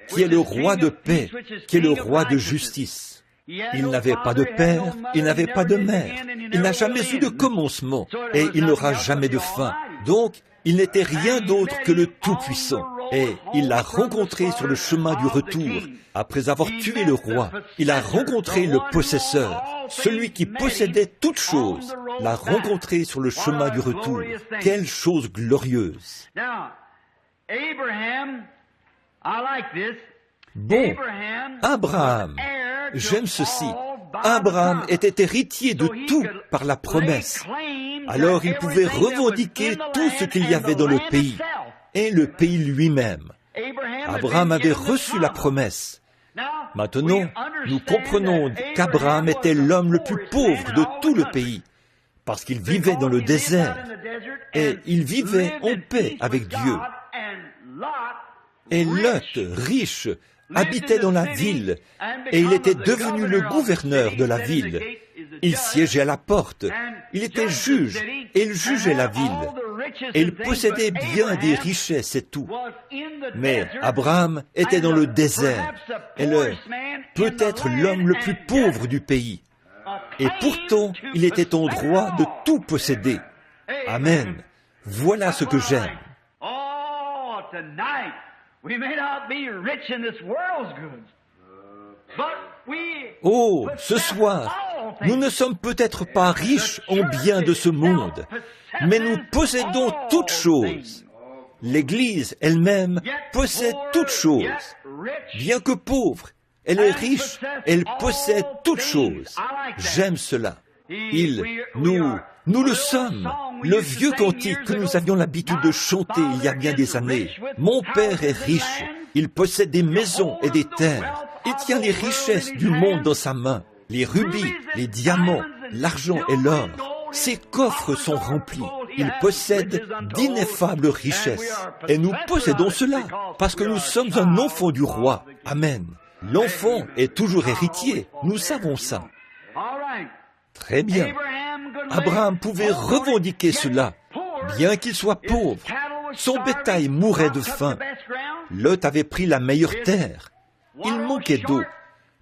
qui est le roi de paix, qui est le roi de justice. Il n'avait pas de père, il n'avait pas de mère, il n'a jamais eu de commencement, et il n'aura jamais de fin. Donc, il n'était rien d'autre que le Tout-Puissant. Et il l'a rencontré sur le chemin du retour. Après avoir tué le roi, il a rencontré le possesseur, celui qui possédait toutes choses, l'a rencontré sur le chemin du retour. Quelle chose glorieuse! Bon, Abraham, j'aime ceci. Abraham était héritier de tout par la promesse. Alors il pouvait revendiquer tout ce qu'il y avait dans le pays, et le pays lui-même. Abraham avait reçu la promesse. Maintenant, nous comprenons qu'Abraham était l'homme le plus pauvre de tout le pays, parce qu'il vivait dans le désert, et il vivait en paix avec Dieu. Et Lot, riche, habitait dans la ville, et il était devenu le gouverneur de la ville. Il siégeait à la porte, il était juge, et il jugeait la ville. Et il possédait bien des richesses et tout. Mais Abraham était dans le désert, et peut-être l'homme le plus pauvre du pays. Et pourtant, il était en droit de tout posséder. Amen. Voilà ce que j'aime. Oh, ce soir, nous ne sommes peut-être pas riches en biens de ce monde, mais nous possédons toutes choses. L'Église elle-même possède toutes choses. Bien que pauvre, elle est riche, elle possède toutes choses. J'aime cela. Nous le sommes. Le vieux cantique que nous avions l'habitude de chanter il y a bien des années. Mon Père est riche. Il possède des maisons et des terres. Il tient les richesses du monde dans sa main. Les rubis, les diamants, l'argent et l'or. Ses coffres sont remplis. Il possède d'ineffables richesses. Et nous possédons cela parce que nous sommes un enfant du roi. Amen. L'enfant est toujours héritier. Nous savons ça. Très bien. Abraham pouvait revendiquer cela, bien qu'il soit pauvre. Son bétail mourait de faim. Lot avait pris la meilleure terre. Il manquait d'eau.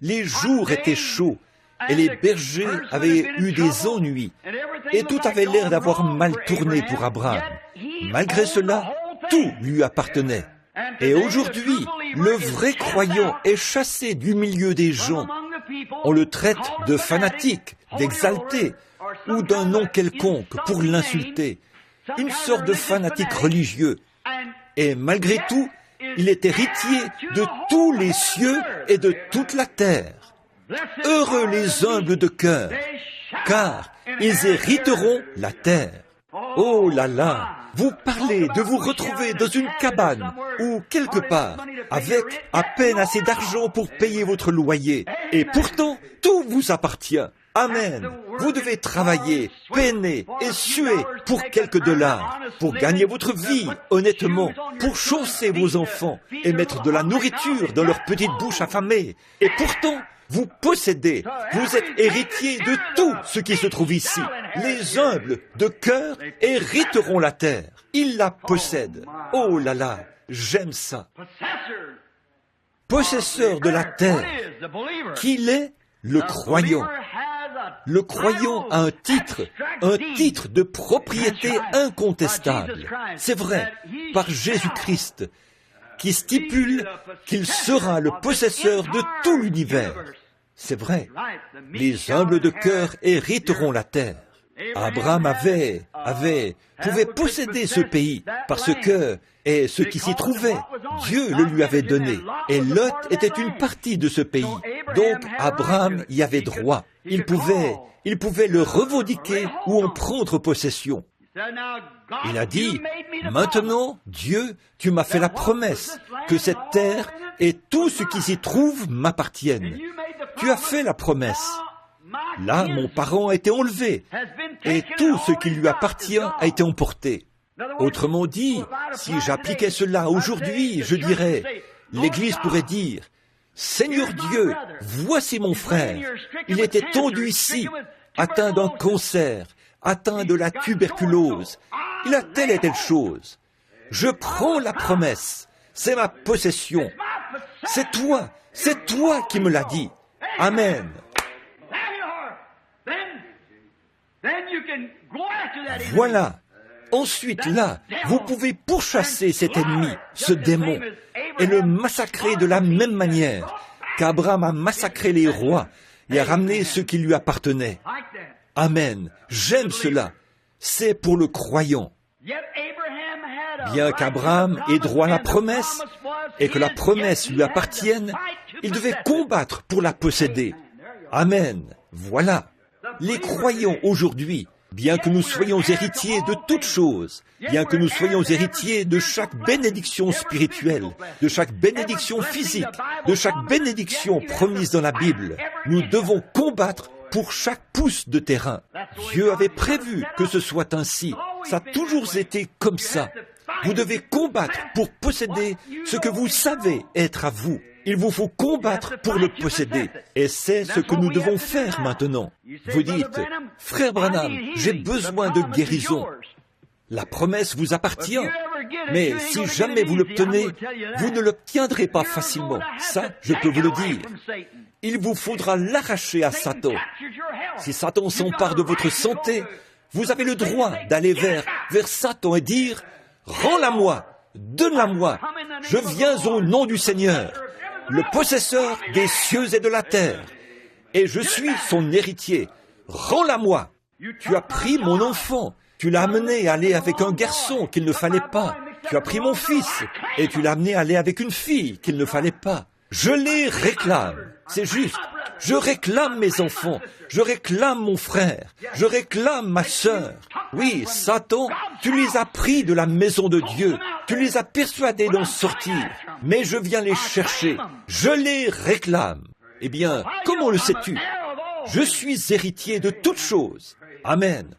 Les jours étaient chauds et les bergers avaient eu des ennuis. Et tout avait l'air d'avoir mal tourné pour Abraham. Malgré cela, tout lui appartenait. Et aujourd'hui, le vrai croyant est chassé du milieu des gens. On le traite de fanatique, d'exalté, ou d'un nom quelconque pour l'insulter. Une sorte de fanatique religieux. Et malgré tout, il est héritier de tous les cieux et de toute la terre. Heureux les humbles de cœur, car ils hériteront la terre. Oh là là, vous parlez de vous retrouver dans une cabane ou quelque part, avec à peine assez d'argent pour payer votre loyer, et pourtant tout vous appartient. Amen. Vous devez travailler, peiner et suer pour quelques dollars, pour gagner votre vie honnêtement, pour chausser vos enfants et mettre de la nourriture dans leurs petites bouches affamées. Et pourtant, vous possédez, vous êtes héritier de tout ce qui se trouve ici. Les humbles de cœur hériteront la terre. Ils la possèdent. Oh là là, j'aime ça. Possesseur de la terre, qu'il est le croyant. Le croyant a un titre de propriété incontestable. C'est vrai, par Jésus-Christ, qui stipule qu'il sera le possesseur de tout l'univers. C'est vrai, les humbles de cœur hériteront la terre. Abraham pouvait posséder ce pays parce que, et ce qui s'y trouvait, Dieu le lui avait donné. Et Lot était une partie de ce pays. Donc Abraham y avait droit. Il pouvait le revendiquer ou en prendre possession. Il a dit, maintenant, Dieu, tu m'as fait la promesse que cette terre et tout ce qui s'y trouve m'appartiennent. Tu as fait la promesse. Là, mon parent a été enlevé, et tout ce qui lui appartient a été emporté. Autrement dit, si j'appliquais cela aujourd'hui, je dirais, l'Église pourrait dire, Seigneur Dieu, voici mon frère, il était tendu ici, atteint d'un cancer, atteint de la tuberculose, il a telle et telle chose. Je prends la promesse, c'est ma possession. C'est toi qui me l'as dit. Amen. Voilà. Ensuite, là, vous pouvez pourchasser cet ennemi, ce démon, et le massacrer de la même manière qu'Abraham a massacré les rois et a ramené ce qui lui appartenait. Amen. J'aime cela. C'est pour le croyant. Bien qu'Abraham ait droit à la promesse et que la promesse lui appartienne, il devait combattre pour la posséder. Amen. Voilà. Les croyants aujourd'hui, bien que nous soyons héritiers de toutes choses, bien que nous soyons héritiers de chaque bénédiction spirituelle, de chaque bénédiction physique, de chaque bénédiction promise dans la Bible, nous devons combattre pour chaque pouce de terrain. Dieu avait prévu que ce soit ainsi. Ça a toujours été comme ça. Vous devez combattre pour posséder ce que vous savez être à vous. Il vous faut combattre pour le posséder. Et c'est ce que nous devons faire maintenant. Vous dites, Frère Branham, j'ai besoin de guérison. La promesse vous appartient. Mais si jamais vous l'obtenez, vous ne l'obtiendrez pas facilement. Ça, je peux vous le dire. Il vous faudra l'arracher à Satan. Si Satan s'empare de votre santé, vous avez le droit d'aller vers Satan et dire, rends-la-moi, donne-la-moi, je viens au nom du Seigneur, le possesseur des cieux et de la terre, et je suis son héritier, rends-la-moi. Tu as pris mon enfant, tu l'as amené à aller avec un garçon qu'il ne fallait pas, tu as pris mon fils, et tu l'as amené à aller avec une fille qu'il ne fallait pas. Je les réclame, c'est juste. Je réclame mes enfants, je réclame mon frère, je réclame ma sœur. Oui, Satan, tu les as pris de la maison de Dieu, tu les as persuadés d'en sortir, mais je viens les chercher, je les réclame. Eh bien, comment le sais-tu? Je suis héritier de toutes choses. Amen.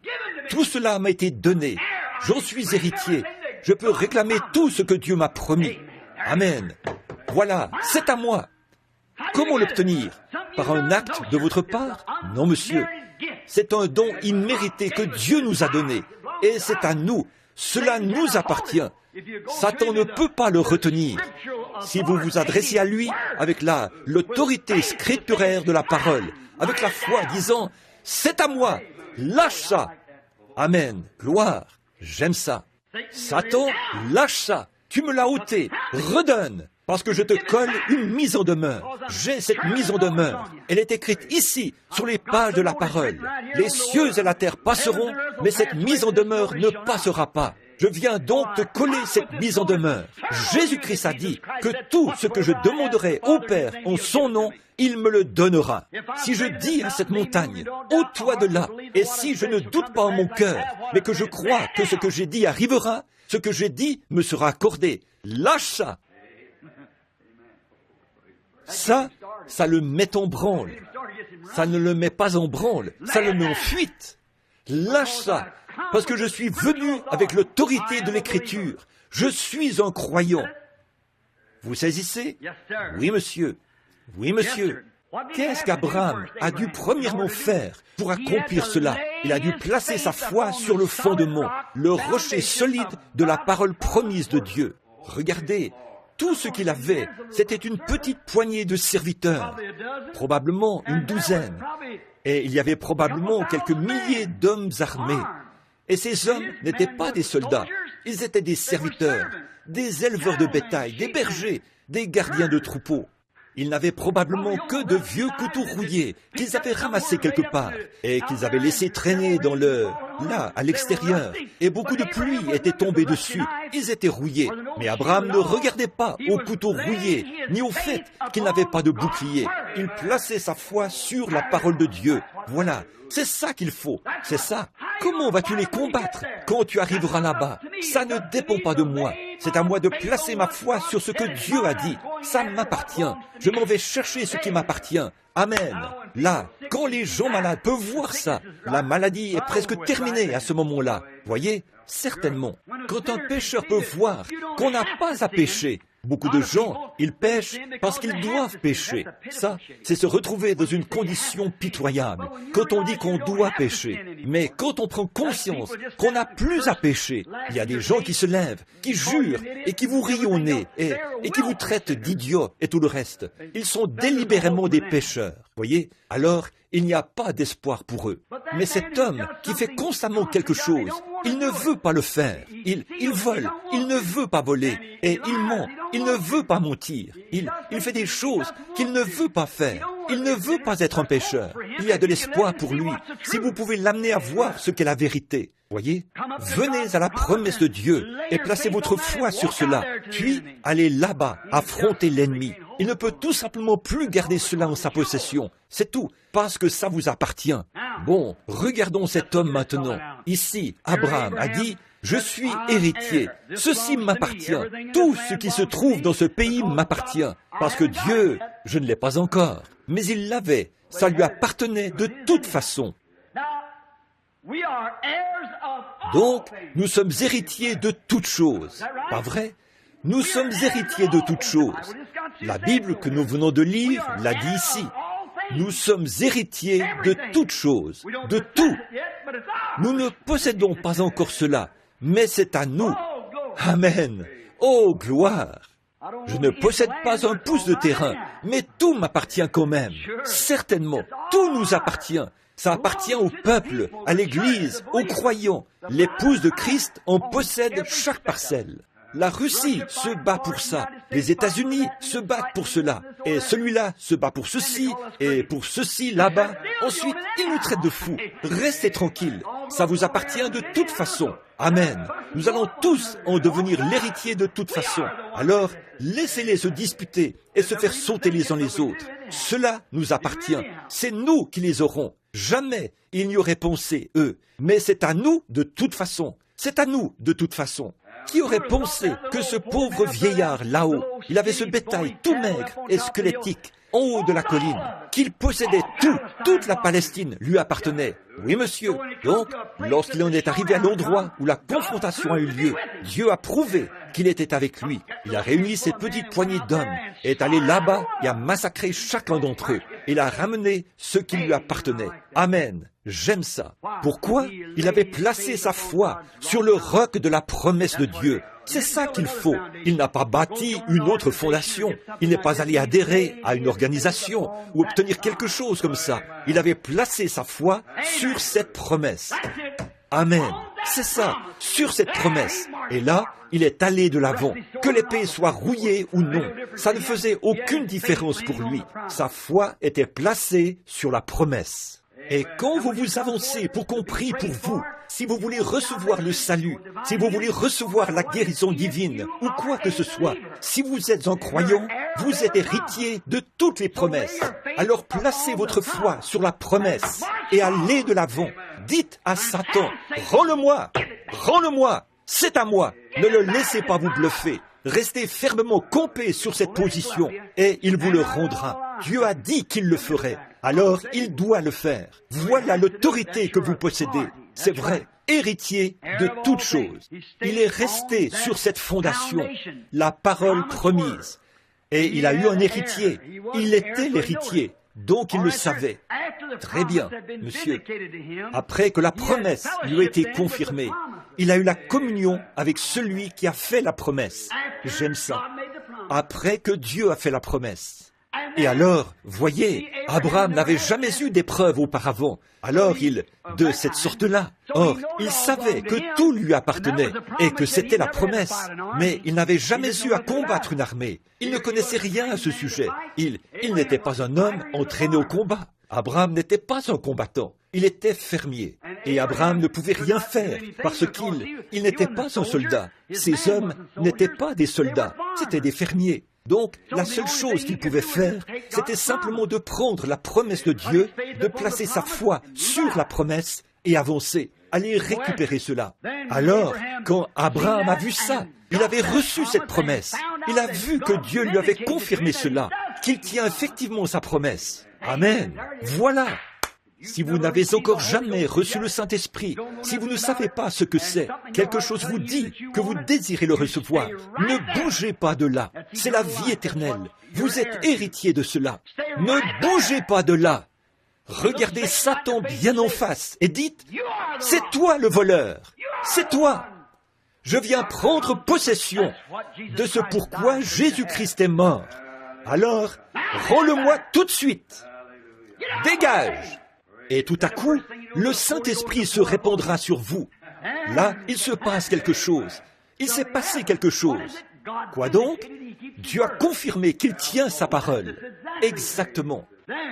Tout cela m'a été donné. J'en suis héritier. Je peux réclamer tout ce que Dieu m'a promis. Amen. Voilà, c'est à moi. Comment l'obtenir? Par un acte de votre part? Non, monsieur. C'est un don immérité que Dieu nous a donné. Et c'est à nous. Cela nous appartient. Satan ne peut pas le retenir. Si vous vous adressez à lui avec l'autorité scripturaire de la parole, avec la foi disant, c'est à moi, lâche ça. Amen. Gloire. J'aime ça. Satan, lâche ça. Tu me l'as ôté. Redonne. Parce que je te colle une mise en demeure. J'ai cette mise en demeure. Elle est écrite ici, sur les pages de la parole. Les cieux et la terre passeront, mais cette mise en demeure ne passera pas. Je viens donc te coller cette mise en demeure. Jésus-Christ a dit que tout ce que je demanderai au Père en son nom, il me le donnera. Si je dis à cette montagne, ôte-toi de là, et si je ne doute pas en mon cœur, mais que je crois que ce que j'ai dit arrivera, ce que j'ai dit me sera accordé. Lâche ça. Ça le met en branle. Ça ne le met pas en branle, ça le met en fuite. Lâche ça, parce que je suis venu avec l'autorité de l'Écriture. Je suis un croyant. Vous saisissez? Oui, monsieur. Oui, monsieur. Qu'est-ce qu'Abraham a dû premièrement faire pour accomplir cela? Il a dû placer sa foi sur le fondement, le rocher solide de la parole promise de Dieu. Regardez, Tout ce qu'il avait, c'était une petite poignée de serviteurs, probablement une douzaine. Et il y avait probablement quelques milliers d'hommes armés. Et ces hommes n'étaient pas des soldats, ils étaient des serviteurs, des éleveurs de bétail, des bergers, des gardiens de troupeaux. Ils n'avaient probablement que de vieux couteaux rouillés qu'ils avaient ramassés quelque part et qu'ils avaient laissés traîner là, à l'extérieur. Et beaucoup de pluie était tombée dessus. Ils étaient rouillés. Mais Abraham ne regardait pas aux couteaux rouillés, ni au fait qu'il n'avait pas de bouclier. Il plaçait sa foi sur la parole de Dieu. Voilà, c'est ça qu'il faut, c'est ça. Comment vas-tu les combattre quand tu arriveras là-bas? Ça ne dépend pas de moi. C'est à moi de placer ma foi sur ce que Dieu a dit. Ça m'appartient. Je m'en vais chercher ce qui m'appartient. Amen. Là, quand les gens malades peuvent voir ça, la maladie est presque terminée à ce moment-là. Voyez, certainement. Quand un pécheur peut voir qu'on n'a pas à pécher, beaucoup de gens, ils pêchent parce qu'ils doivent pécher. Ça, c'est se retrouver dans une condition pitoyable. Quand on dit qu'on doit pécher, mais quand on prend conscience qu'on n'a plus à pécher, il y a des gens qui se lèvent, qui jurent et qui vous rient au nez et qui vous traitent d'idiots et tout le reste. Ils sont délibérément des pécheurs. Voyez? Alors, il n'y a pas d'espoir pour eux. Mais cet homme qui fait constamment quelque chose, il ne veut pas le faire. Il vole, il ne veut pas voler, et il ment, il ne veut pas mentir. Il fait des choses qu'il ne veut pas faire. Il ne veut pas être un pécheur. Il y a de l'espoir pour lui, si vous pouvez l'amener à voir ce qu'est la vérité. Voyez, venez à la promesse de Dieu et placez votre foi sur cela, puis allez là-bas, affronter l'ennemi. Il ne peut tout simplement plus garder cela en sa possession. C'est tout, parce que ça vous appartient. Bon, regardons cet homme maintenant. Ici, Abraham a dit, « Je suis héritier, ceci m'appartient, tout ce qui se trouve dans ce pays m'appartient, parce que Dieu, je ne l'ai pas encore, mais il l'avait, ça lui appartenait de toute façon. » Donc, nous sommes héritiers de toutes choses. Pas vrai? Nous sommes héritiers de toutes choses. La Bible que nous venons de lire l'a dit ici. Nous sommes héritiers de toutes choses, de tout. Nous ne possédons pas encore cela, mais c'est à nous. Amen. Oh, gloire. Je ne possède pas un pouce de terrain, mais tout m'appartient quand même. Certainement, tout nous appartient. Ça appartient au peuple, à l'Église, aux croyants. L'épouse de Christ en possède chaque parcelle. La Russie se bat pour ça. Les États-Unis se battent pour cela. Et celui-là se bat pour ceci, et pour ceci là-bas. Ensuite, il nous traite de fous. Restez tranquilles. Ça vous appartient de toute façon. Amen. Nous allons tous en devenir l'héritier de toute façon. Alors, laissez-les se disputer et se faire sauter les uns les autres. Cela nous appartient. C'est nous qui les aurons. Jamais ils n'y auraient pensé, eux. Mais c'est à nous de toute façon. C'est à nous de toute façon. Qui aurait pensé que ce pauvre vieillard là-haut, il avait ce bétail tout maigre et squelettique, en haut de la colline, qu'il possédait tout, toute la Palestine lui appartenait. Oui, monsieur. Donc, lorsqu'il en est arrivé à l'endroit où la confrontation a eu lieu, Dieu a prouvé qu'il était avec lui. Il a réuni cette petite poignée d'hommes, est allé là-bas et a massacré chacun d'entre eux. Il a ramené ce qui lui appartenait. Amen. J'aime ça. Pourquoi? Il avait placé sa foi sur le roc de la promesse de Dieu. C'est ça qu'il faut. Il n'a pas bâti une autre fondation. Il n'est pas allé adhérer à une organisation ou obtenir quelque chose comme ça. Il avait placé sa foi sur cette promesse. Amen. C'est ça, sur cette promesse. Et là, il est allé de l'avant. Que l'épée soit rouillée ou non, ça ne faisait aucune différence pour lui. Sa foi était placée sur la promesse. Et quand vous vous avancez pour qu'on prie pour vous, si vous voulez recevoir le salut, si vous voulez recevoir la guérison divine, ou quoi que ce soit, si vous êtes un croyant, vous êtes héritier de toutes les promesses. Alors placez votre foi sur la promesse et allez de l'avant. Dites à Satan, rends-le-moi, rends-le-moi, c'est à moi. Ne le laissez pas vous bluffer. Restez fermement campé sur cette position et il vous le rendra. Dieu a dit qu'il le ferait. Alors, il doit le faire. Voilà l'autorité que vous possédez. C'est vrai, héritier de toutes choses. Il est resté sur cette fondation, la parole promise. Et il a eu un héritier. Il était l'héritier. Donc il le savait. Très bien, monsieur. Après que la promesse lui a été confirmée, il a eu la communion avec celui qui a fait la promesse. J'aime ça. après que Dieu a fait la promesse. Et alors, voyez, Abraham n'avait jamais eu d'épreuve auparavant. Alors de cette sorte-là. Or, il savait que tout lui appartenait et que c'était la promesse. Mais il n'avait jamais eu à combattre une armée. Il ne connaissait rien à ce sujet. Il n'était pas un homme entraîné au combat. Abraham n'était pas un combattant. Il était fermier. Et Abraham ne pouvait rien faire parce qu'il n'était pas un soldat. Ces hommes n'étaient pas des soldats, c'étaient des fermiers. Donc, la seule chose qu'il pouvait faire, c'était simplement de prendre la promesse de Dieu, de placer sa foi sur la promesse et avancer, aller récupérer cela. Alors, quand Abraham a vu ça, il avait reçu cette promesse. Il a vu que Dieu lui avait confirmé cela, qu'il tient effectivement sa promesse. Amen. Voilà. Si vous n'avez encore jamais reçu le Saint-Esprit, si vous ne savez pas ce que c'est, quelque chose vous dit que vous désirez le recevoir, ne bougez pas de là. C'est la vie éternelle. Vous êtes héritier de cela. Ne bougez pas de là. Regardez Satan bien en face et dites, « C'est toi le voleur. C'est toi. Je viens prendre possession de ce pourquoi Jésus-Christ est mort. Alors, rends-le-moi tout de suite. Dégage. » Et tout à coup, le Saint-Esprit se répandra sur vous. Là, il se passe quelque chose. Il s'est passé quelque chose. Quoi donc? Dieu a confirmé qu'il tient sa parole. Exactement.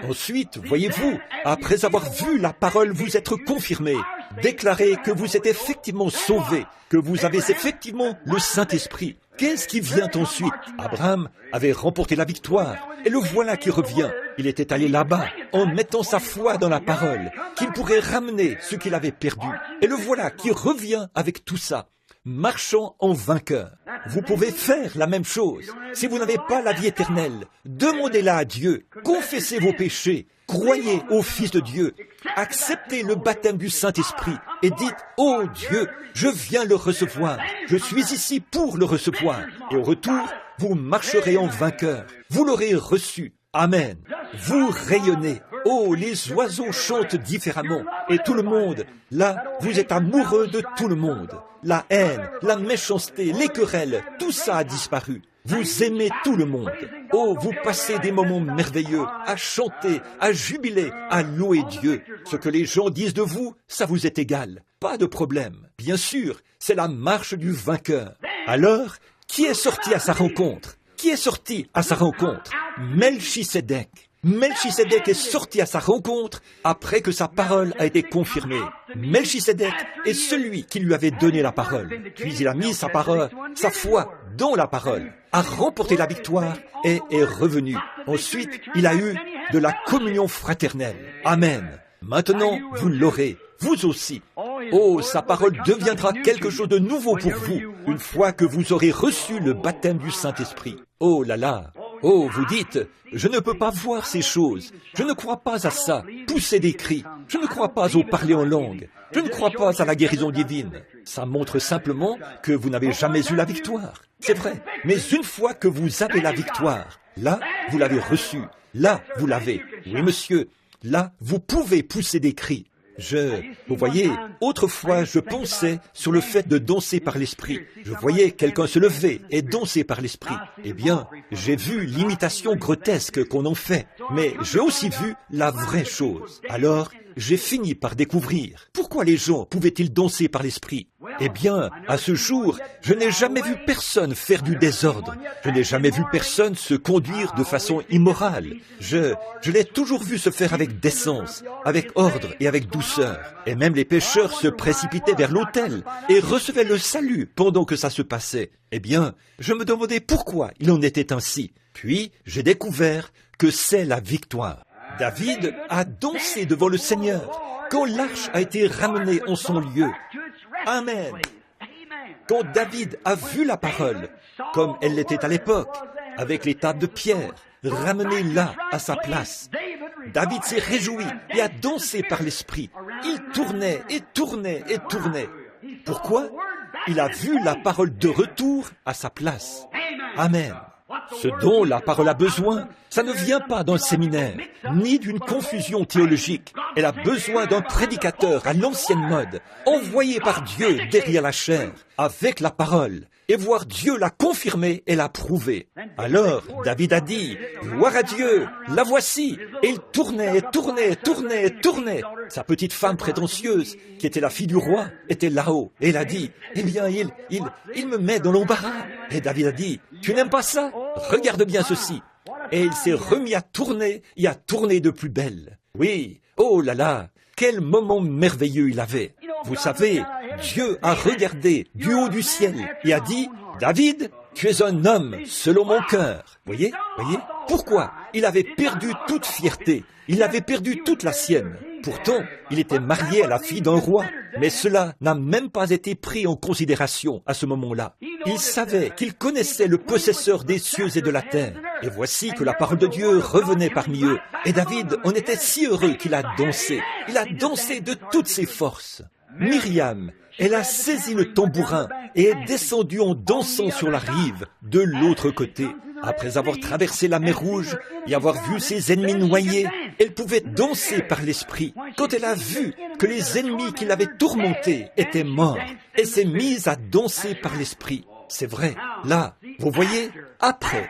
Ensuite, voyez-vous, après avoir vu la parole vous être confirmée, déclarez que vous êtes effectivement sauvé, que vous avez effectivement le Saint-Esprit. Qu'est-ce qui vient ensuite? Abraham avait remporté la victoire, et le voilà qui revient. Il était allé là-bas, en mettant sa foi dans la parole, qu'il pourrait ramener ce qu'il avait perdu. Et le voilà qui revient avec tout ça, marchant en vainqueur. Vous pouvez faire la même chose. Si vous n'avez pas la vie éternelle, demandez-la à Dieu, confessez vos péchés, croyez au Fils de Dieu, acceptez le baptême du Saint-Esprit et dites « Oh Dieu, je viens le recevoir, je suis ici pour le recevoir. » Et au retour, vous marcherez en vainqueur. Vous l'aurez reçu. Amen. Vous rayonnez. Oh, les oiseaux chantent différemment. Et tout le monde, là, vous êtes amoureux de tout le monde. La haine, la méchanceté, les querelles, tout ça a disparu. Vous aimez tout le monde. Oh, vous passez des moments merveilleux à chanter, à jubiler, à louer Dieu. Ce que les gens disent de vous, ça vous est égal. Pas de problème. Bien sûr, c'est la marche du vainqueur. Alors, qui est sorti à sa rencontre? Qui est sorti à sa rencontre? Melchisédek. Melchisédek est sorti à sa rencontre après que sa parole a été confirmée. Melchisédek est celui qui lui avait donné la parole. Puis il a mis sa parole, sa foi dans la parole, a remporté la victoire et est revenu. Ensuite, il a eu de la communion fraternelle. Amen. Maintenant, vous l'aurez, vous aussi. Oh, sa parole deviendra quelque chose de nouveau pour vous, une fois que vous aurez reçu le baptême du Saint-Esprit. Oh là là. Oh, vous dites, je ne peux pas voir ces choses, je ne crois pas à ça, pousser des cris, je ne crois pas au parler en langue, je ne crois pas à la guérison divine. Ça montre simplement que vous n'avez jamais eu la victoire. C'est vrai, mais une fois que vous avez la victoire, là, vous l'avez reçue, là, vous l'avez. Oui, monsieur, là, vous pouvez pousser des cris. Vous voyez, autrefois, je pensais sur le fait de danser par l'esprit. Je voyais quelqu'un se lever et danser par l'esprit. Eh bien, j'ai vu l'imitation grotesque qu'on en fait, mais j'ai aussi vu la vraie chose. Alors, j'ai fini par découvrir pourquoi les gens pouvaient-ils danser par l'esprit. Eh bien, à ce jour, je n'ai jamais vu personne faire du désordre. Je n'ai jamais vu personne se conduire de façon immorale. Je l'ai toujours vu se faire avec décence, avec ordre et avec douceur. Et même les pécheurs se précipitaient vers l'autel et recevaient le salut pendant que ça se passait. Eh bien, je me demandais pourquoi il en était ainsi. Puis, j'ai découvert que c'est la victoire. David a dansé devant le Seigneur quand l'arche a été ramenée en son lieu. Amen. Quand David a vu la parole, comme elle l'était à l'époque, avec les tables de pierre, ramenées là, à sa place, David s'est réjoui et a dansé par l'esprit. Il tournait et tournait et tournait. Pourquoi? Il a vu la parole de retour à sa place. Amen. Ce dont la parole a besoin, ça ne vient pas d'un séminaire, ni d'une confusion théologique. Elle a besoin d'un prédicateur à l'ancienne mode, envoyé par Dieu derrière la chair, avec la parole, et voir Dieu la confirmer et la prouver. Alors David a dit, « Gloire à Dieu, la voici !» Et il tournait, tournait, tournait, tournait. Sa petite femme prétentieuse, qui était la fille du roi, était là-haut. Et il a dit, « Eh bien, il me met dans l'embarras. » Et David a dit, « Tu n'aimes pas ça? Regarde bien ceci. » Et il s'est remis à tourner et à tourner de plus belle. Oui, oh là là, quel moment merveilleux il avait. Vous savez, Dieu a regardé du haut du ciel et a dit, « David, tu es un homme selon mon cœur. » Voyez? Pourquoi? Il avait perdu toute fierté. Il avait perdu toute la sienne. Pourtant, il était marié à la fille d'un roi. Mais cela n'a même pas été pris en considération à ce moment-là. Il savait qu'il connaissait le possesseur des cieux et de la terre. Et voici que la parole de Dieu revenait parmi eux. Et David en était si heureux qu'il a dansé. Il a dansé de toutes ses forces. Myriam, elle a saisi le tambourin et est descendue en dansant sur la rive de l'autre côté. Après avoir traversé la mer Rouge et avoir vu ses ennemis noyés, elle pouvait danser par l'esprit. Quand elle a vu que les ennemis qui l'avaient tourmentée étaient morts, elle s'est mise à danser par l'esprit. C'est vrai, là, vous voyez, après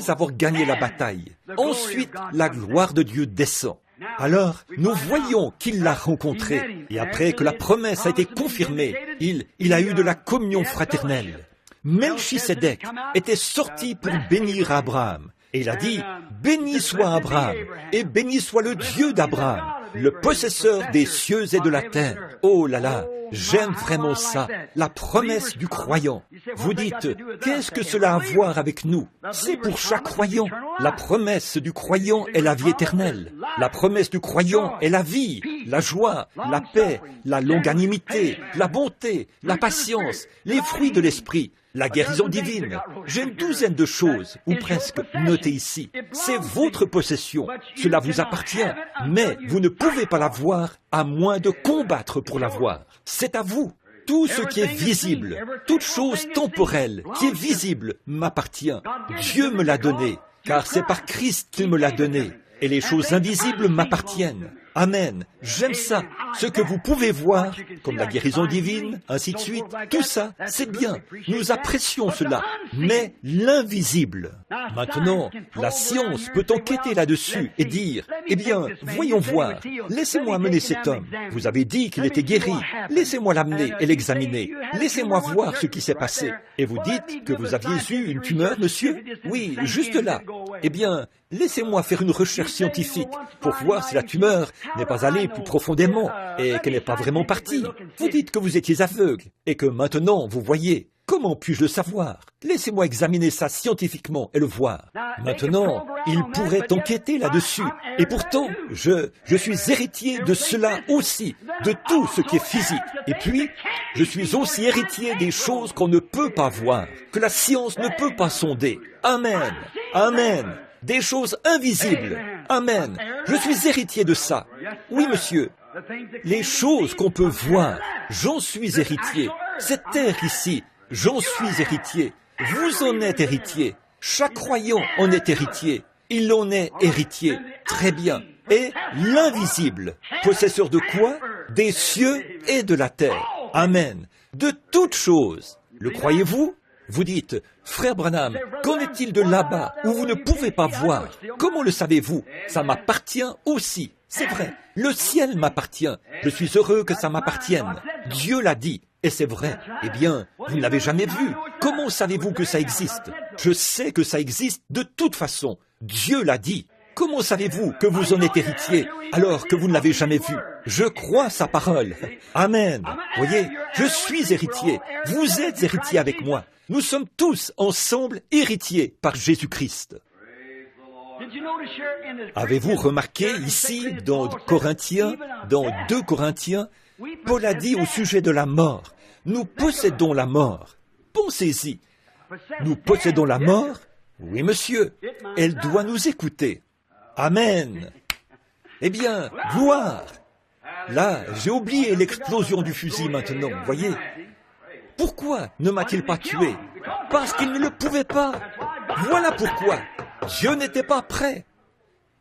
avoir gagné la bataille, ensuite la gloire de Dieu descend. Alors, nous voyons qu'il l'a rencontré, et après que la promesse a été confirmée, il a eu de la communion fraternelle. Melchisédek était sorti pour bénir Abraham. Et il a dit, « Béni soit Abraham, et béni soit le Dieu d'Abraham, le possesseur des cieux et de la terre. » Oh là là, j'aime vraiment ça, la promesse du croyant. Vous dites, qu'est-ce que cela a à voir avec nous? C'est pour chaque croyant. La promesse du croyant est la vie éternelle. La promesse du croyant est la vie, la joie, la paix, la longanimité, la bonté, la patience, les fruits de l'esprit. La guérison divine. J'ai une douzaine de choses, ou presque, notées ici. C'est votre possession. Cela vous appartient. Mais vous ne pouvez pas l'avoir à moins de combattre pour l'avoir. C'est à vous. Tout ce qui est visible, toute chose temporelle qui est visible m'appartient. Dieu me l'a donné, car c'est par Christ qu'il me l'a donné. Et les choses invisibles m'appartiennent. Amen. J'aime ça. Ce que vous pouvez voir, comme la guérison divine, ainsi de suite, tout ça, c'est bien. Nous apprécions cela. Mais l'invisible. Maintenant, la science peut enquêter là-dessus et dire, eh bien, voyons voir. Laissez-moi amener cet homme. Vous avez dit qu'il était guéri. Laissez-moi l'amener et l'examiner. Laissez-moi voir ce qui s'est passé. Et vous dites que vous aviez eu une tumeur, monsieur? Oui, juste là. Eh bien, laissez-moi faire une recherche scientifique pour voir si la tumeur n'est pas allée plus profondément et qu'elle n'est pas vraiment partie. Vous dites que vous étiez aveugle et que maintenant vous voyez. Comment puis-je le savoir? Laissez-moi examiner ça scientifiquement et le voir. Maintenant, il pourrait enquêter là-dessus. Et pourtant, je suis héritier de cela aussi, de tout ce qui est physique. Et puis, je suis aussi héritier des choses qu'on ne peut pas voir, que la science ne peut pas sonder. Amen. Amen. Des choses invisibles. Amen. Je suis héritier de ça. Oui, monsieur. Les choses qu'on peut voir, j'en suis héritier. Cette terre ici, j'en suis héritier. Vous en êtes héritier. Chaque croyant en est héritier. Il en est héritier. Très bien. Et l'invisible, possesseur de quoi? Des cieux et de la terre. Amen. De toutes choses. Le croyez-vous? Vous dites, frère Branham, qu'en est-il de là-bas où vous ne pouvez pas voir? Comment le savez-vous? Ça m'appartient aussi. C'est vrai. Le ciel m'appartient. Je suis heureux que ça m'appartienne. Dieu l'a dit. Et c'est vrai. Eh bien, vous ne l'avez jamais vu. Comment savez-vous que ça existe? Je sais que ça existe de toute façon. Dieu l'a dit. Comment savez-vous que vous en êtes héritier alors que vous ne l'avez jamais vu? Je crois sa parole. Amen. Voyez, je suis héritier. Vous êtes héritier avec moi. Nous sommes tous ensemble héritiers par Jésus-Christ. Avez-vous remarqué ici, dans Corinthiens, dans 2 Corinthiens, Paul a dit au sujet de la mort, nous possédons la mort. Pensez-y. Nous possédons la mort? Oui, monsieur. Elle doit nous écouter. Amen. Eh bien, gloire. Là, j'ai oublié l'explosion du fusil maintenant, voyez. Pourquoi ne m'a-t-il pas tué? Parce qu'il ne le pouvait pas. Voilà pourquoi. Dieu n'était pas prêt.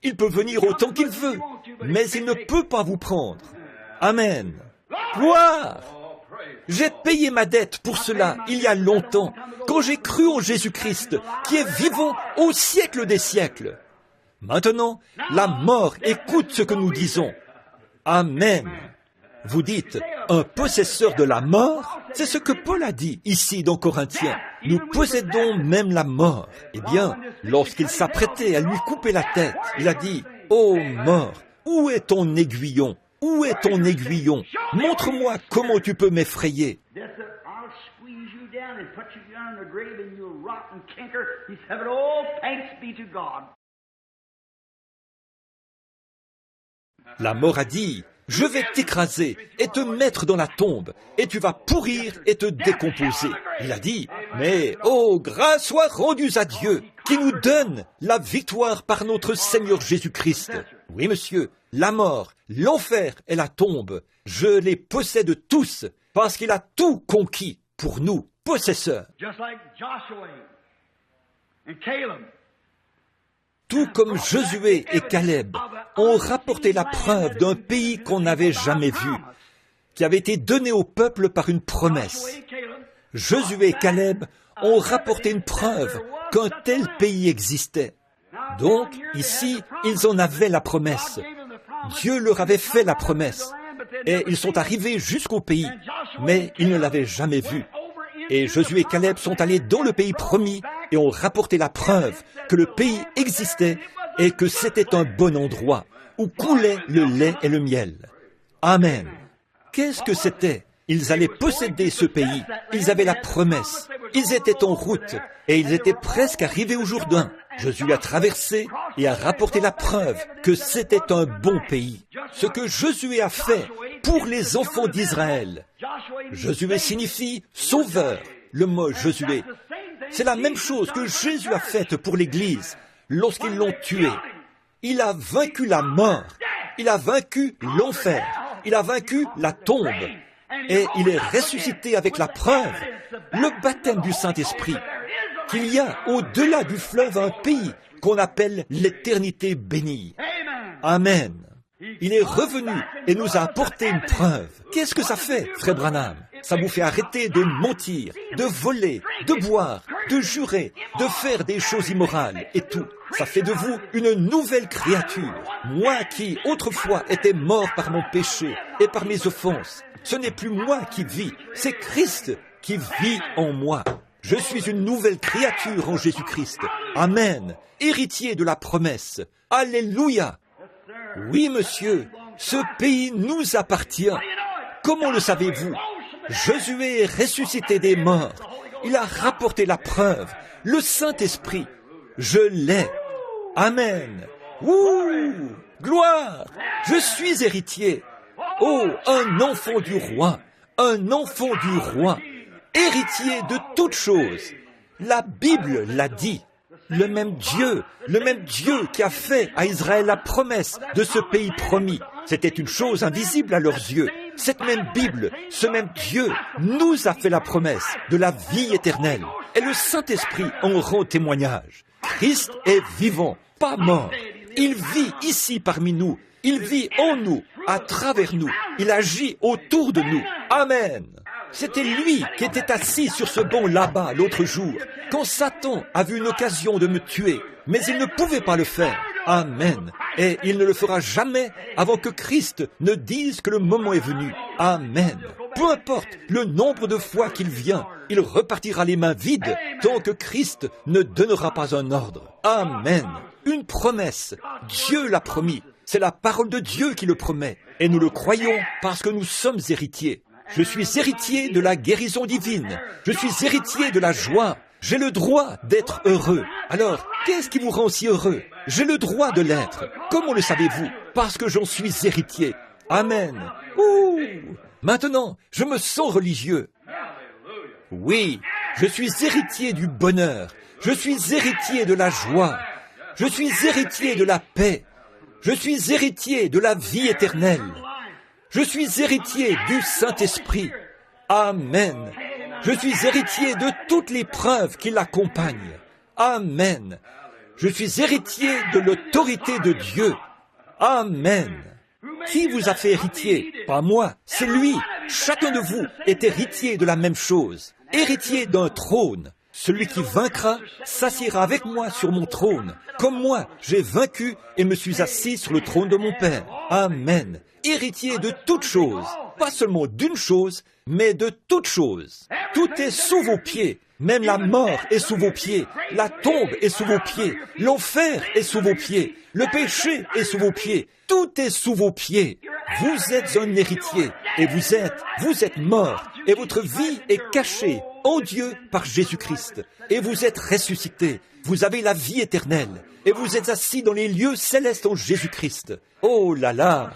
Il peut venir autant qu'il veut, mais il ne peut pas vous prendre. Amen. Gloire. J'ai payé ma dette pour cela il y a longtemps, quand j'ai cru en Jésus-Christ, qui est vivant au siècle des siècles. Maintenant, la mort écoute ce que nous disons. Amen. Vous dites, un possesseur de la mort, c'est ce que Paul a dit ici dans Corinthiens. Nous possédons même la mort. Eh bien, lorsqu'il s'apprêtait à lui couper la tête, il a dit, « Ô mort, où est ton aiguillon? Où est ton aiguillon? Montre-moi comment tu peux m'effrayer. » La mort a dit, « Je vais t'écraser et te mettre dans la tombe, et tu vas pourrir et te décomposer. » Il a dit, « Mais, oh, grâce soit rendue à Dieu, qui nous donne la victoire par notre Seigneur Jésus-Christ. » Oui, monsieur, la mort, l'enfer et la tombe, je les possède tous, parce qu'il a tout conquis pour nous, possesseurs. Tout comme Josué et Caleb ont rapporté la preuve d'un pays qu'on n'avait jamais vu, qui avait été donné au peuple par une promesse. Josué et Caleb ont rapporté une preuve qu'un tel pays existait. Donc, ici, ils en avaient la promesse. Dieu leur avait fait la promesse. Et ils sont arrivés jusqu'au pays, mais ils ne l'avaient jamais vu. Et Josué et Caleb sont allés dans le pays promis et ont rapporté la preuve que le pays existait et que c'était un bon endroit où coulait le lait et le miel. Amen. Qu'est-ce que c'était? Ils allaient posséder ce pays. Ils avaient la promesse. Ils étaient en route et ils étaient presque arrivés au Jourdain. Josué a traversé et a rapporté la preuve que c'était un bon pays. Ce que Josué a fait pour les enfants d'Israël. Josué signifie sauveur, le mot Josué. C'est la même chose que Jésus a faite pour l'Église lorsqu'ils l'ont tué. Il a vaincu la mort, il a vaincu l'enfer, il a vaincu la tombe. Et il est ressuscité avec la preuve, le baptême du Saint-Esprit, qu'il y a au-delà du fleuve un pays qu'on appelle l'éternité bénie. Amen. Il est revenu et nous a apporté une preuve. Qu'est-ce que ça fait, frère Branham? Ça vous fait arrêter de mentir, de voler, de boire, de jurer, de faire des choses immorales et tout. Ça fait de vous une nouvelle créature. Moi qui, autrefois, étais mort par mon péché et par mes offenses, ce n'est plus moi qui vis, c'est Christ qui vit en moi. Je suis une nouvelle créature en Jésus-Christ. Amen. Héritier de la promesse. Alléluia. Oui, monsieur, ce pays nous appartient. Comment le savez-vous? Josué est ressuscité des morts. Il a rapporté la preuve, le Saint-Esprit. Je l'ai. Amen. Ouh, gloire. Je suis héritier. Oh, un enfant du roi, un enfant du roi, héritier de toutes choses. La Bible l'a dit. Le même Dieu qui a fait à Israël la promesse de ce pays promis. C'était une chose invisible à leurs yeux. Cette même Bible, ce même Dieu nous a fait la promesse de la vie éternelle. Et le Saint-Esprit en rend témoignage. Christ est vivant, pas mort. Il vit ici parmi nous. Il vit en nous, à travers nous. Il agit autour de nous. Amen. C'était lui qui était assis sur ce banc là-bas l'autre jour, quand Satan a vu une occasion de me tuer, mais il ne pouvait pas le faire. Amen. Et il ne le fera jamais avant que Christ ne dise que le moment est venu. Amen. Peu importe le nombre de fois qu'il vient, il repartira les mains vides tant que Christ ne donnera pas un ordre. Amen. Une promesse. Dieu l'a promis. C'est la parole de Dieu qui le promet. Et nous le croyons parce que nous sommes héritiers. Je suis héritier de la guérison divine. Je suis héritier de la joie. J'ai le droit d'être heureux. Alors, qu'est-ce qui vous rend si heureux? J'ai le droit de l'être. Comment le savez-vous? Parce que j'en suis héritier. Amen. Ouh! Maintenant, je me sens religieux. Oui, je suis héritier du bonheur. Je suis héritier de la joie. Je suis héritier de la paix. Je suis héritier de la vie éternelle. Je suis héritier du Saint-Esprit. Amen. Je suis héritier de toutes les preuves qui l'accompagnent. Amen. Je suis héritier de l'autorité de Dieu. Amen. Qui vous a fait héritier? Pas moi, c'est lui. Chacun de vous est héritier de la même chose, héritier d'un trône. Celui qui vaincra s'assiera avec moi sur mon trône, comme moi j'ai vaincu et me suis assis sur le trône de mon Père. Amen. Héritier de toutes choses, pas seulement d'une chose, mais de toutes choses. Tout est sous vos pieds. Même la mort est sous vos pieds, la tombe est sous vos pieds, l'enfer est sous vos pieds, le péché est sous vos pieds, tout est sous vos pieds. Vous êtes un héritier et vous êtes mort et votre vie est cachée en Dieu par Jésus-Christ et vous êtes ressuscité. Vous avez la vie éternelle et vous êtes assis dans les lieux célestes en Jésus-Christ. Oh là là!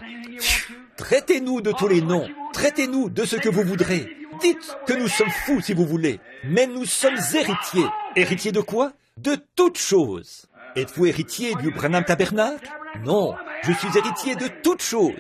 Traitez-nous de tous les noms, traitez-nous de ce que vous voudrez. Dites que nous sommes fous si vous voulez, mais nous sommes héritiers. Héritiers de quoi? De toutes choses. Êtes-vous héritier du Branham Tabernacle? Non, je suis héritier de toutes choses,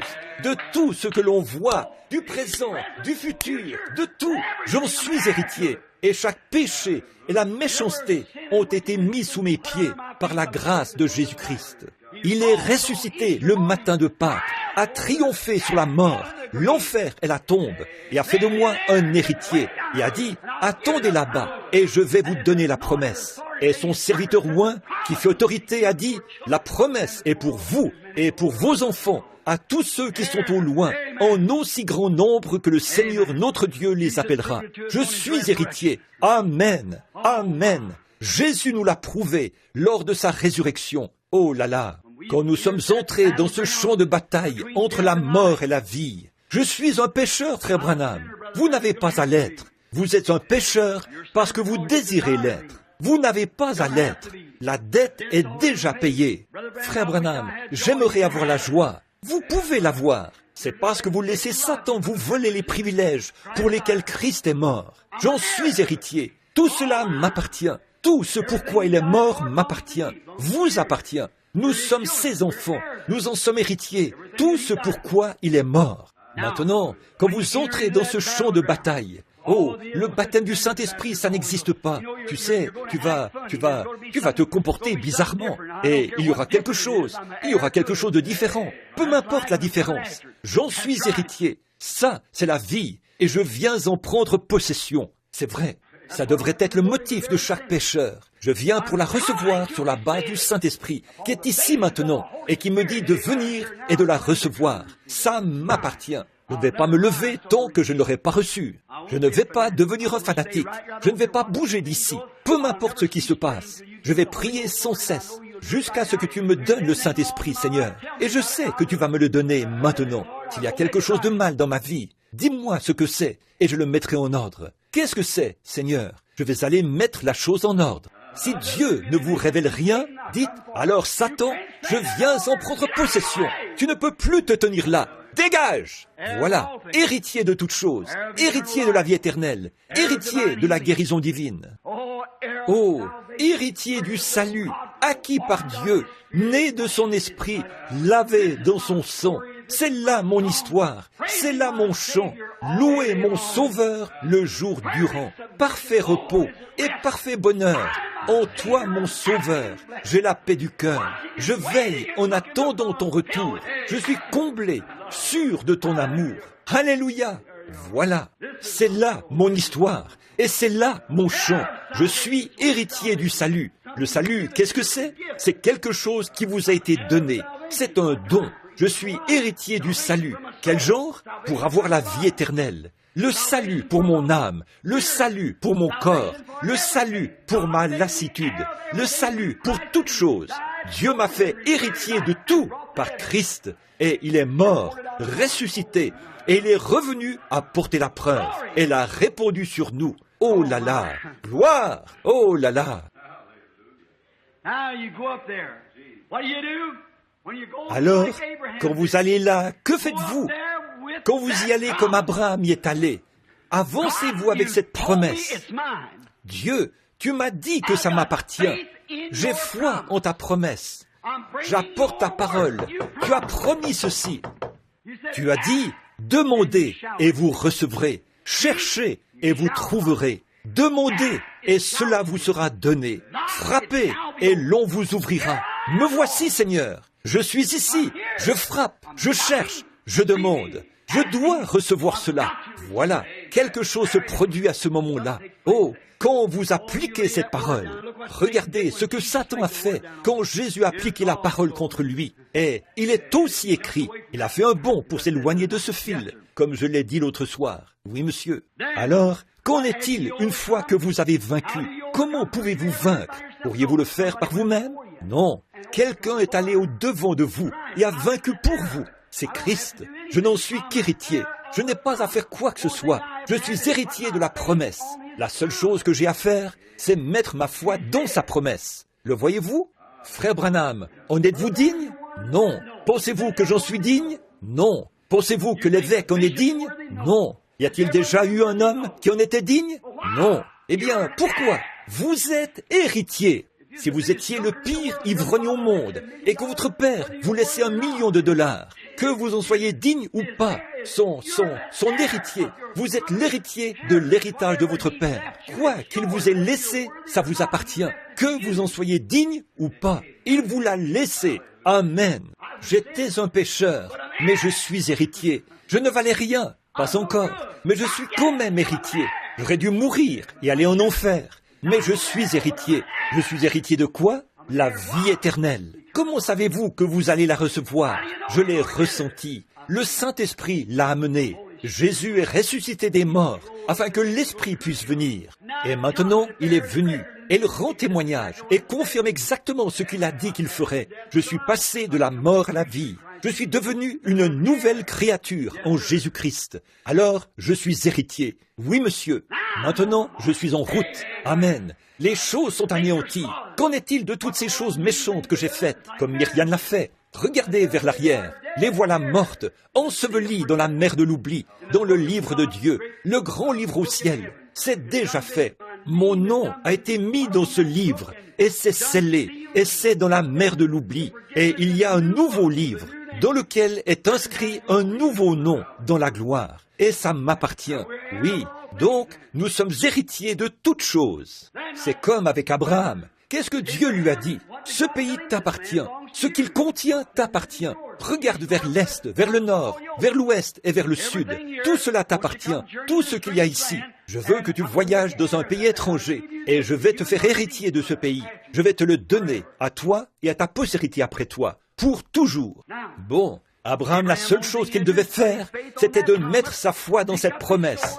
de tout ce que l'on voit, du présent, du futur, de tout. J'en suis héritier. Et chaque péché et la méchanceté ont été mis sous mes pieds par la grâce de Jésus-Christ. Il est ressuscité le matin de Pâques, a triomphé sur la mort, l'enfer et la tombe, et a fait de moi un héritier, et a dit, attendez là-bas, et je vais vous donner la promesse. Et son serviteur oint, qui fait autorité, a dit, la promesse est pour vous et pour vos enfants, à tous ceux qui sont au loin, en aussi grand nombre que le Seigneur notre Dieu les appellera. Je suis héritier. Amen. Amen. Jésus nous l'a prouvé lors de sa résurrection. Oh là là, quand nous sommes entrés dans ce champ de bataille entre la mort et la vie. Je suis un pécheur, frère Branham. Vous n'avez pas à l'être. Vous êtes un pécheur parce que vous désirez l'être. Vous n'avez pas à l'être. La dette est déjà payée. Frère Branham, j'aimerais avoir la joie. Vous pouvez l'avoir. C'est parce que vous laissez Satan vous voler les privilèges pour lesquels Christ est mort. J'en suis héritier. Tout cela m'appartient. Tout ce pourquoi il est mort m'appartient. Vous appartient. Nous sommes ses enfants. Nous en sommes héritiers. Tout ce pourquoi il est mort. Maintenant, quand vous entrez dans ce champ de bataille, oh, le baptême du Saint-Esprit, ça n'existe pas. Tu sais, tu vas te comporter bizarrement. Et il y aura quelque chose de différent. Peu m'importe la différence. J'en suis héritier. Ça, c'est la vie. Et je viens en prendre possession. C'est vrai. Ça devrait être le motif de chaque pécheur. Je viens pour la recevoir sur la base du Saint-Esprit, qui est ici maintenant, et qui me dit de venir et de la recevoir. Ça m'appartient. Je ne vais pas me lever tant que je ne l'aurai pas reçu. Je ne vais pas devenir un fanatique. Je ne vais pas bouger d'ici. Peu m'importe ce qui se passe. Je vais prier sans cesse, jusqu'à ce que tu me donnes le Saint-Esprit, Seigneur. Et je sais que tu vas me le donner maintenant. S'il y a quelque chose de mal dans ma vie, dis-moi ce que c'est, et je le mettrai en ordre. Qu'est-ce que c'est, Seigneur? Je vais aller mettre la chose en ordre. Si Dieu ne vous révèle rien, dites, alors Satan, je viens en prendre possession. Tu ne peux plus te tenir là. Dégage! Voilà, héritier de toutes choses, héritier de la vie éternelle, héritier de la guérison divine. Oh, héritier du salut, acquis par Dieu, né de son esprit, lavé dans son sang. C'est là mon histoire, c'est là mon chant. Louez mon Sauveur le jour durant. Parfait repos et parfait bonheur. En toi, mon Sauveur, j'ai la paix du cœur. Je veille en attendant ton retour. Je suis comblé, sûr de ton amour. Alléluia! Voilà, c'est là mon histoire et c'est là mon chant. Je suis héritier du salut. Le salut, qu'est-ce que c'est? C'est quelque chose qui vous a été donné. C'est un don. Je suis héritier du salut. Quel genre? Pour avoir la vie éternelle. Le salut pour mon âme, le salut pour mon corps, le salut pour ma lassitude, le salut pour toute chose. Dieu m'a fait héritier de tout par Christ, et il est mort, ressuscité, et il est revenu à porter la preuve. Et l'a répandu sur nous. Oh là là! Gloire! Oh là là! Alors, quand vous allez là, que faites-vous? Quand vous y allez comme Abraham y est allé, avancez-vous avec cette promesse. Dieu, tu m'as dit que ça m'appartient. J'ai foi en ta promesse. J'apporte ta parole. Tu as promis ceci. Tu as dit, demandez et vous recevrez. Cherchez et vous trouverez. Demandez et cela vous sera donné. Frappez et l'on vous ouvrira. Me voici, Seigneur. Je suis ici. Je frappe. Je cherche. Je demande. Je dois recevoir cela. Voilà, quelque chose se produit à ce moment-là. Oh, quand vous appliquez cette parole, regardez ce que Satan a fait quand Jésus a appliqué la parole contre lui. Et il est aussi écrit, il a fait un bond pour s'éloigner de ce fil, comme je l'ai dit l'autre soir. Oui, monsieur. Alors, qu'en est-il une fois que vous avez vaincu? Comment pouvez-vous vaincre? Pourriez-vous le faire par vous-même? Non. Quelqu'un est allé au-devant de vous et a vaincu pour vous. C'est Christ. Je n'en suis qu'héritier. Je n'ai pas à faire quoi que ce soit. Je suis héritier de la promesse. La seule chose que j'ai à faire, c'est mettre ma foi dans sa promesse. Le voyez-vous? Frère Branham, en êtes-vous digne? Non. Pensez-vous que j'en suis digne? Non. Pensez-vous que l'évêque en est digne? Non. Y a-t-il déjà eu un homme qui en était digne? Non. Eh bien, pourquoi? Vous êtes héritier. Si vous étiez le pire ivrogne au monde et que votre père vous laissait $1 million, que vous en soyez digne ou pas, son héritier, vous êtes l'héritier de l'héritage de votre père. Quoi qu'il vous ait laissé, ça vous appartient. Que vous en soyez digne ou pas, il vous l'a laissé. Amen. J'étais un pécheur, mais je suis héritier. Je ne valais rien, pas encore, mais je suis quand même héritier. J'aurais dû mourir et aller en enfer. Mais je suis héritier. Je suis héritier de quoi? La vie éternelle. Comment savez-vous que vous allez la recevoir? Je l'ai ressenti. Le Saint-Esprit l'a amené. Jésus est ressuscité des morts, afin que l'Esprit puisse venir. Et maintenant, il est venu. Et il rend témoignage et confirme exactement ce qu'il a dit qu'il ferait. Je suis passé de la mort à la vie. Je suis devenu une nouvelle créature en Jésus-Christ. Alors, je suis héritier. Oui, monsieur. Maintenant, je suis en route. Amen. Les choses sont anéanties. Qu'en est-il de toutes ces choses méchantes que j'ai faites, comme Myriam l'a fait? Regardez vers l'arrière. Les voilà mortes, ensevelies dans la mer de l'oubli, dans le livre de Dieu, le grand livre au ciel. C'est déjà fait. Mon nom a été mis dans ce livre, et c'est scellé, et c'est dans la mer de l'oubli. Et il y a un nouveau livre, dans lequel est inscrit un nouveau nom dans la gloire. Et ça m'appartient. Oui, donc nous sommes héritiers de toutes choses. C'est comme avec Abraham. Qu'est-ce que Dieu lui a dit? Ce pays t'appartient. Ce qu'il contient t'appartient. Regarde vers l'est, vers le nord, vers l'ouest et vers le sud. Tout cela t'appartient. Tout ce qu'il y a ici. Je veux que tu voyages dans un pays étranger et je vais te faire héritier de ce pays. Je vais te le donner à toi et à ta postérité après toi, pour toujours. Bon, Abraham, la seule chose qu'il devait faire, c'était de mettre sa foi dans cette promesse,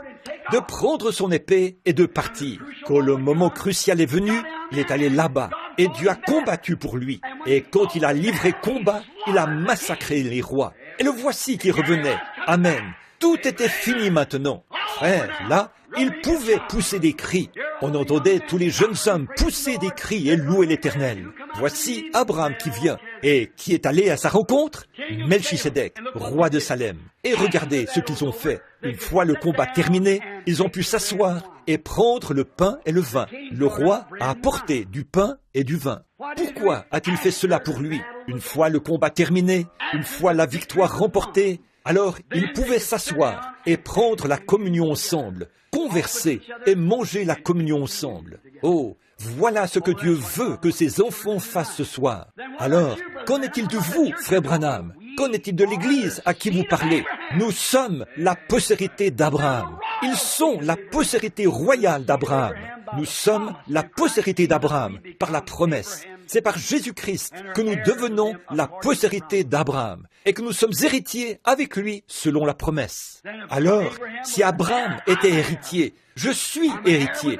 de prendre son épée et de partir. Quand le moment crucial est venu, il est allé là-bas et Dieu a combattu pour lui. Et quand il a livré combat, il a massacré les rois. Et le voici qui revenait. Amen. Tout était fini maintenant. Frère, là, il pouvait pousser des cris. On entendait tous les jeunes hommes pousser des cris et louer l'Éternel. Voici Abraham qui vient. Et qui est allé à sa rencontre? Melchisédek, roi de Salem. Et regardez ce qu'ils ont fait. Une fois le combat terminé, ils ont pu s'asseoir et prendre le pain et le vin. Le roi a apporté du pain et du vin. Pourquoi a-t-il fait cela pour lui? Une fois le combat terminé, une fois la victoire remportée, alors ils pouvaient s'asseoir et prendre la communion ensemble, converser et manger la communion ensemble. Oh, voilà ce que Dieu veut que ses enfants fassent ce soir. Alors, qu'en est-il de vous, frère Branham? Qu'en est-il de l'Église à qui vous parlez? Nous sommes la postérité d'Abraham. Ils sont la postérité royale d'Abraham. Nous sommes la postérité d'Abraham par la promesse. C'est par Jésus-Christ que nous devenons la postérité d'Abraham et que nous sommes héritiers avec lui selon la promesse. Alors, si Abraham était héritier, je suis héritier.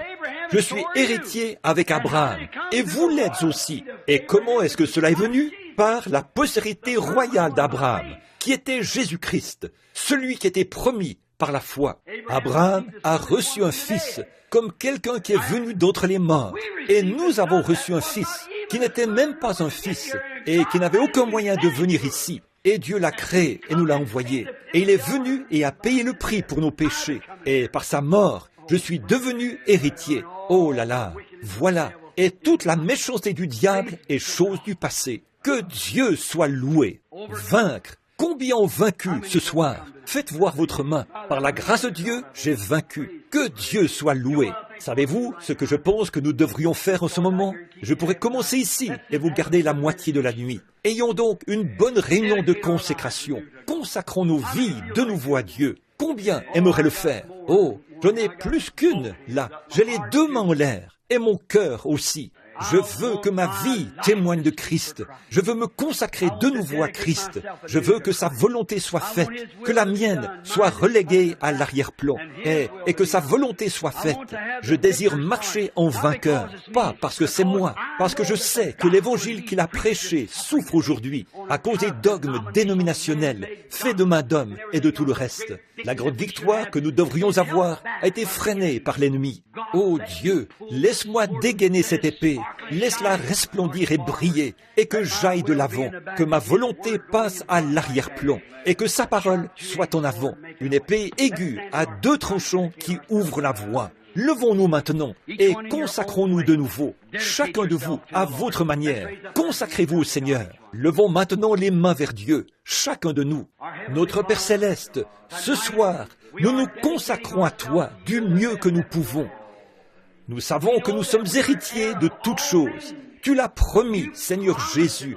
Je suis héritier avec Abraham et vous l'êtes aussi. Et comment est-ce que cela est venu? Par la postérité royale d'Abraham, qui était Jésus-Christ, celui qui était promis par la foi. Abraham a reçu un fils, comme quelqu'un qui est venu d'entre les morts. Et nous avons reçu un fils, qui n'était même pas un fils, et qui n'avait aucun moyen de venir ici. Et Dieu l'a créé et nous l'a envoyé. Et il est venu et a payé le prix pour nos péchés. Et par sa mort, je suis devenu héritier. Oh là là, voilà. Et toute la méchanceté du diable est chose du passé. Que Dieu soit loué. Vaincre. Combien ont vaincu ce soir? Faites voir votre main. Par la grâce de Dieu, j'ai vaincu. Que Dieu soit loué. Savez-vous ce que je pense que nous devrions faire en ce moment? Je pourrais commencer ici et vous garder la moitié de la nuit. Ayons donc une bonne réunion de consécration. consacrons nos vies de nouveau à Dieu. Combien aimeraient le faire? Oh, je n'ai plus qu'une, là. J'ai les deux mains en l'air, et mon cœur aussi. Je veux que ma vie témoigne de Christ. Je veux me consacrer de nouveau à Christ. Je veux que sa volonté soit faite, que la mienne soit reléguée à l'arrière-plan et que sa volonté soit faite. Je désire marcher en vainqueur, pas parce que c'est moi, parce que je sais que l'évangile qu'il a prêché souffre aujourd'hui à cause des dogmes dénominationnels, faits de main d'homme et de tout le reste. La grande victoire que nous devrions avoir a été freinée par l'ennemi. Ô Dieu, laisse-moi dégainer cette épée, laisse-la resplendir et briller, et que j'aille de l'avant, que ma volonté passe à l'arrière-plan, et que sa parole soit en avant, une épée aiguë à deux tranchants qui ouvre la voie. Levons-nous maintenant et consacrons-nous de nouveau, chacun de vous à votre manière. Consacrez-vous au Seigneur. Levons maintenant les mains vers Dieu, chacun de nous. Notre Père Céleste, ce soir, nous nous consacrons à toi du mieux que nous pouvons. Nous savons que nous sommes héritiers de toutes choses. Tu l'as promis, Seigneur Jésus,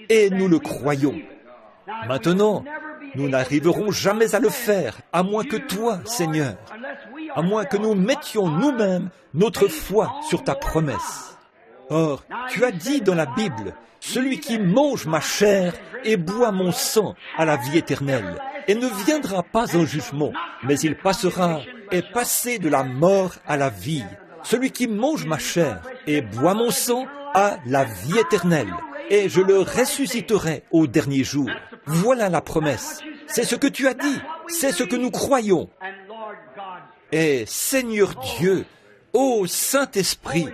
et nous le croyons. Maintenant, nous n'arriverons jamais à le faire, à moins que toi, Seigneur, à moins que nous mettions nous-mêmes notre foi sur ta promesse. Or, tu as dit dans la Bible, « Celui qui mange ma chair et boit mon sang a la vie éternelle, et ne viendra pas en jugement, mais il passera, est passé de la mort à la vie. Celui qui mange ma chair et boit mon sang a la vie éternelle, et je le ressusciterai au dernier jour. » Voilà la promesse. C'est ce que tu as dit. C'est ce que nous croyons. Et Seigneur Dieu, ô Saint-Esprit,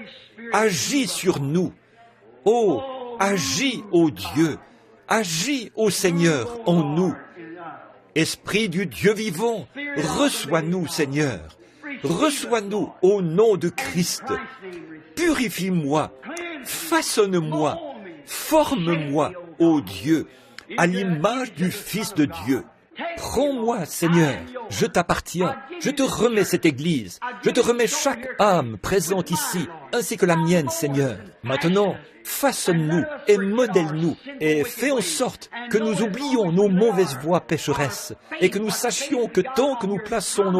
agis sur nous. Oh, agis, ô Dieu, agis, ô Seigneur, en nous. Esprit du Dieu vivant, reçois-nous, Seigneur. Reçois-nous au nom de Christ. Purifie-moi, façonne-moi, forme-moi, ô Dieu, à l'image du Fils de Dieu. Prends-moi, Seigneur, je t'appartiens, je te remets cette Église, je te remets chaque âme présente ici, ainsi que la mienne, Seigneur. Maintenant, façonne-nous et modèle-nous et fais en sorte que nous oublions nos mauvaises voies pécheresses et que nous sachions que tant que nous plaçons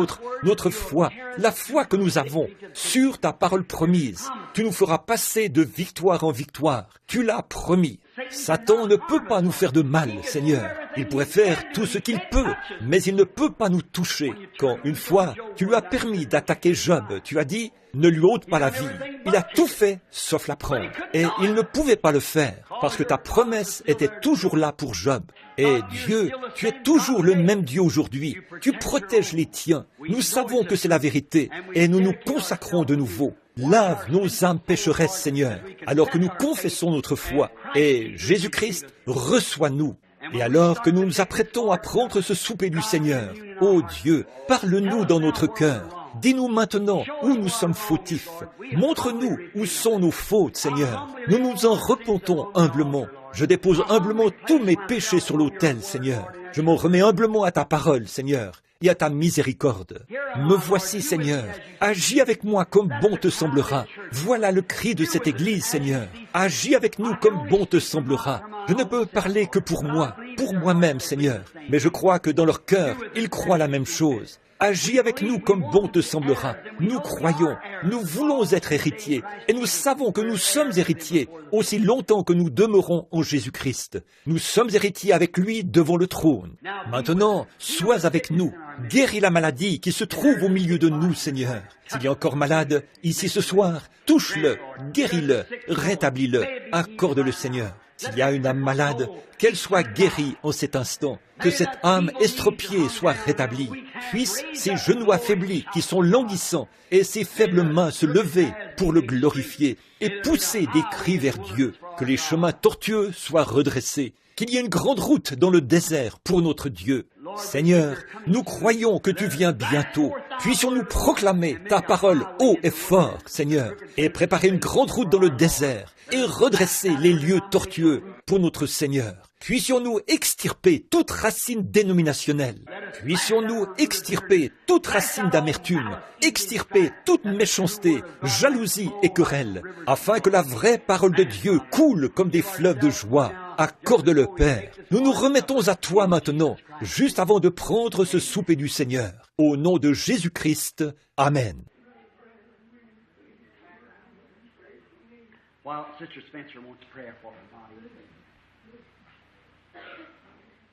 notre foi, la foi que nous avons sur ta parole promise, tu nous feras passer de victoire en victoire. Tu l'as promis. Satan ne peut pas nous faire de mal, Seigneur. Il pourrait faire tout ce qu'il peut, mais il ne peut pas nous toucher. Quand, une fois, tu lui as permis d'attaquer Job, tu as dit, ne lui ôte pas la vie. Il a tout fait, sauf la prendre. Et il ne pouvait pas le faire, parce que ta promesse était toujours là pour Job. Et Dieu, tu es toujours le même Dieu aujourd'hui. Tu protèges les tiens. Nous savons que c'est la vérité, et nous nous consacrons de nouveau. Lave nos âmes pécheresses, Seigneur, alors que nous confessons notre foi. Et Jésus-Christ, reçois-nous. Et alors que nous nous apprêtons à prendre ce souper du Seigneur, ô Dieu, parle-nous dans notre cœur. Dis-nous maintenant où nous sommes fautifs. Montre-nous où sont nos fautes, Seigneur. Nous nous en repentons humblement. Je dépose humblement tous mes péchés sur l'autel, Seigneur. Je m'en remets humblement à ta parole, Seigneur, et à ta miséricorde. Me voici, Seigneur. Agis avec moi comme bon te semblera. Voilà le cri de cette Église, Seigneur. Agis avec nous comme bon te semblera. Je ne peux parler que pour moi, pour moi-même, Seigneur. Mais je crois que dans leur cœur, ils croient la même chose. Agis avec nous comme bon te semblera. Nous croyons, nous voulons être héritiers, et nous savons que nous sommes héritiers aussi longtemps que nous demeurons en Jésus-Christ. Nous sommes héritiers avec lui devant le trône. Maintenant, sois avec nous. Guéris la maladie qui se trouve au milieu de nous, Seigneur. S'il est encore malade, ici ce soir, touche-le, guéris-le, rétablis-le, accorde-le, Seigneur. S'il y a une âme malade, qu'elle soit guérie en cet instant, que cette âme estropiée soit rétablie. Puissent ces genoux affaiblis qui sont languissants et ces faibles mains se lever pour le glorifier et pousser des cris vers Dieu, que les chemins tortueux soient redressés, qu'il y ait une grande route dans le désert pour notre Dieu. Seigneur, nous croyons que tu viens bientôt. Puissions-nous proclamer ta parole haut et fort, Seigneur, et préparer une grande route dans le désert et redresser les lieux tortueux pour notre Seigneur. Puissions-nous extirper toute racine dénominationnelle. Puissions-nous extirper toute racine d'amertume, extirper toute méchanceté, jalousie et querelle, afin que la vraie parole de Dieu coule comme des fleuves de joie. Accorde-le, Père. Nous nous remettons à toi maintenant, juste avant de prendre ce souper du Seigneur. Au nom de Jésus-Christ, Amen.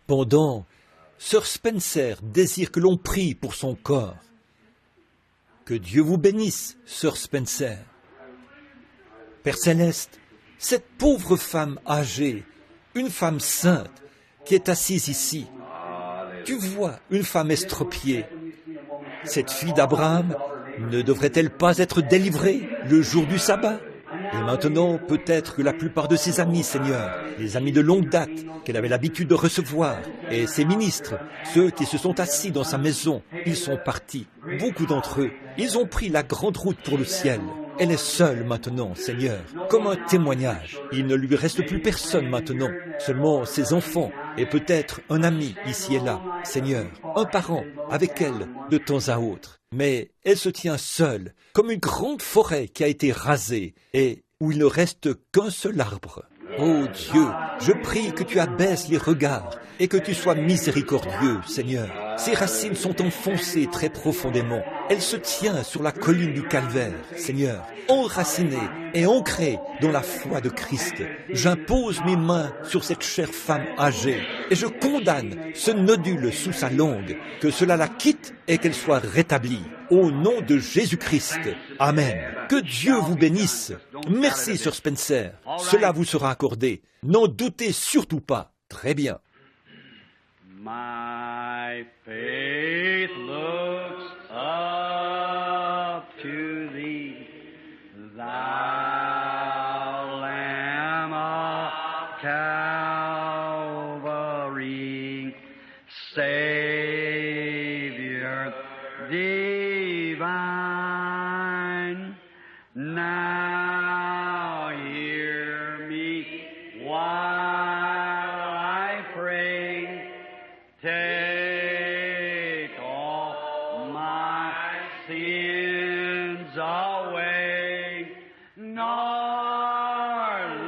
Pendant, Sœur Spencer désire que l'on prie pour son corps. Que Dieu vous bénisse, Sœur Spencer. Père Céleste, cette pauvre femme âgée, une femme sainte, qui est assise ici, tu vois une femme estropiée. Cette fille d'Abraham ne devrait-elle pas être délivrée le jour du sabbat? Et maintenant, peut-être que la plupart de ses amis, Seigneur, les amis de longue date, qu'elle avait l'habitude de recevoir, et ses ministres, ceux qui se sont assis dans sa maison, ils sont partis. Beaucoup d'entre eux, ils ont pris la grande route pour le ciel. Elle est seule maintenant, Seigneur, comme un témoignage. Il ne lui reste plus personne maintenant, seulement ses enfants et peut-être un ami ici et là, Seigneur, un parent avec elle de temps à autre. Mais elle se tient seule, comme une grande forêt qui a été rasée et où il ne reste qu'un seul arbre. Oh Dieu, je prie que tu abaisses les regards et que tu sois miséricordieux, Seigneur. Ses racines sont enfoncées très profondément. Elle se tient sur la colline du Calvaire, Seigneur, enracinée et ancrée dans la foi de Christ. J'impose mes mains sur cette chère femme âgée et je condamne ce nodule sous sa langue, que cela la quitte et qu'elle soit rétablie. Au nom de Jésus-Christ. Amen. Que Dieu vous bénisse. Merci, Sœur Spencer. Cela vous sera accordé. N'en doutez surtout pas. Très bien. My faith looks up to thee, thou Lamb of Calvary, Savior divine. Now hear me while I pray. Take all my sins away, nor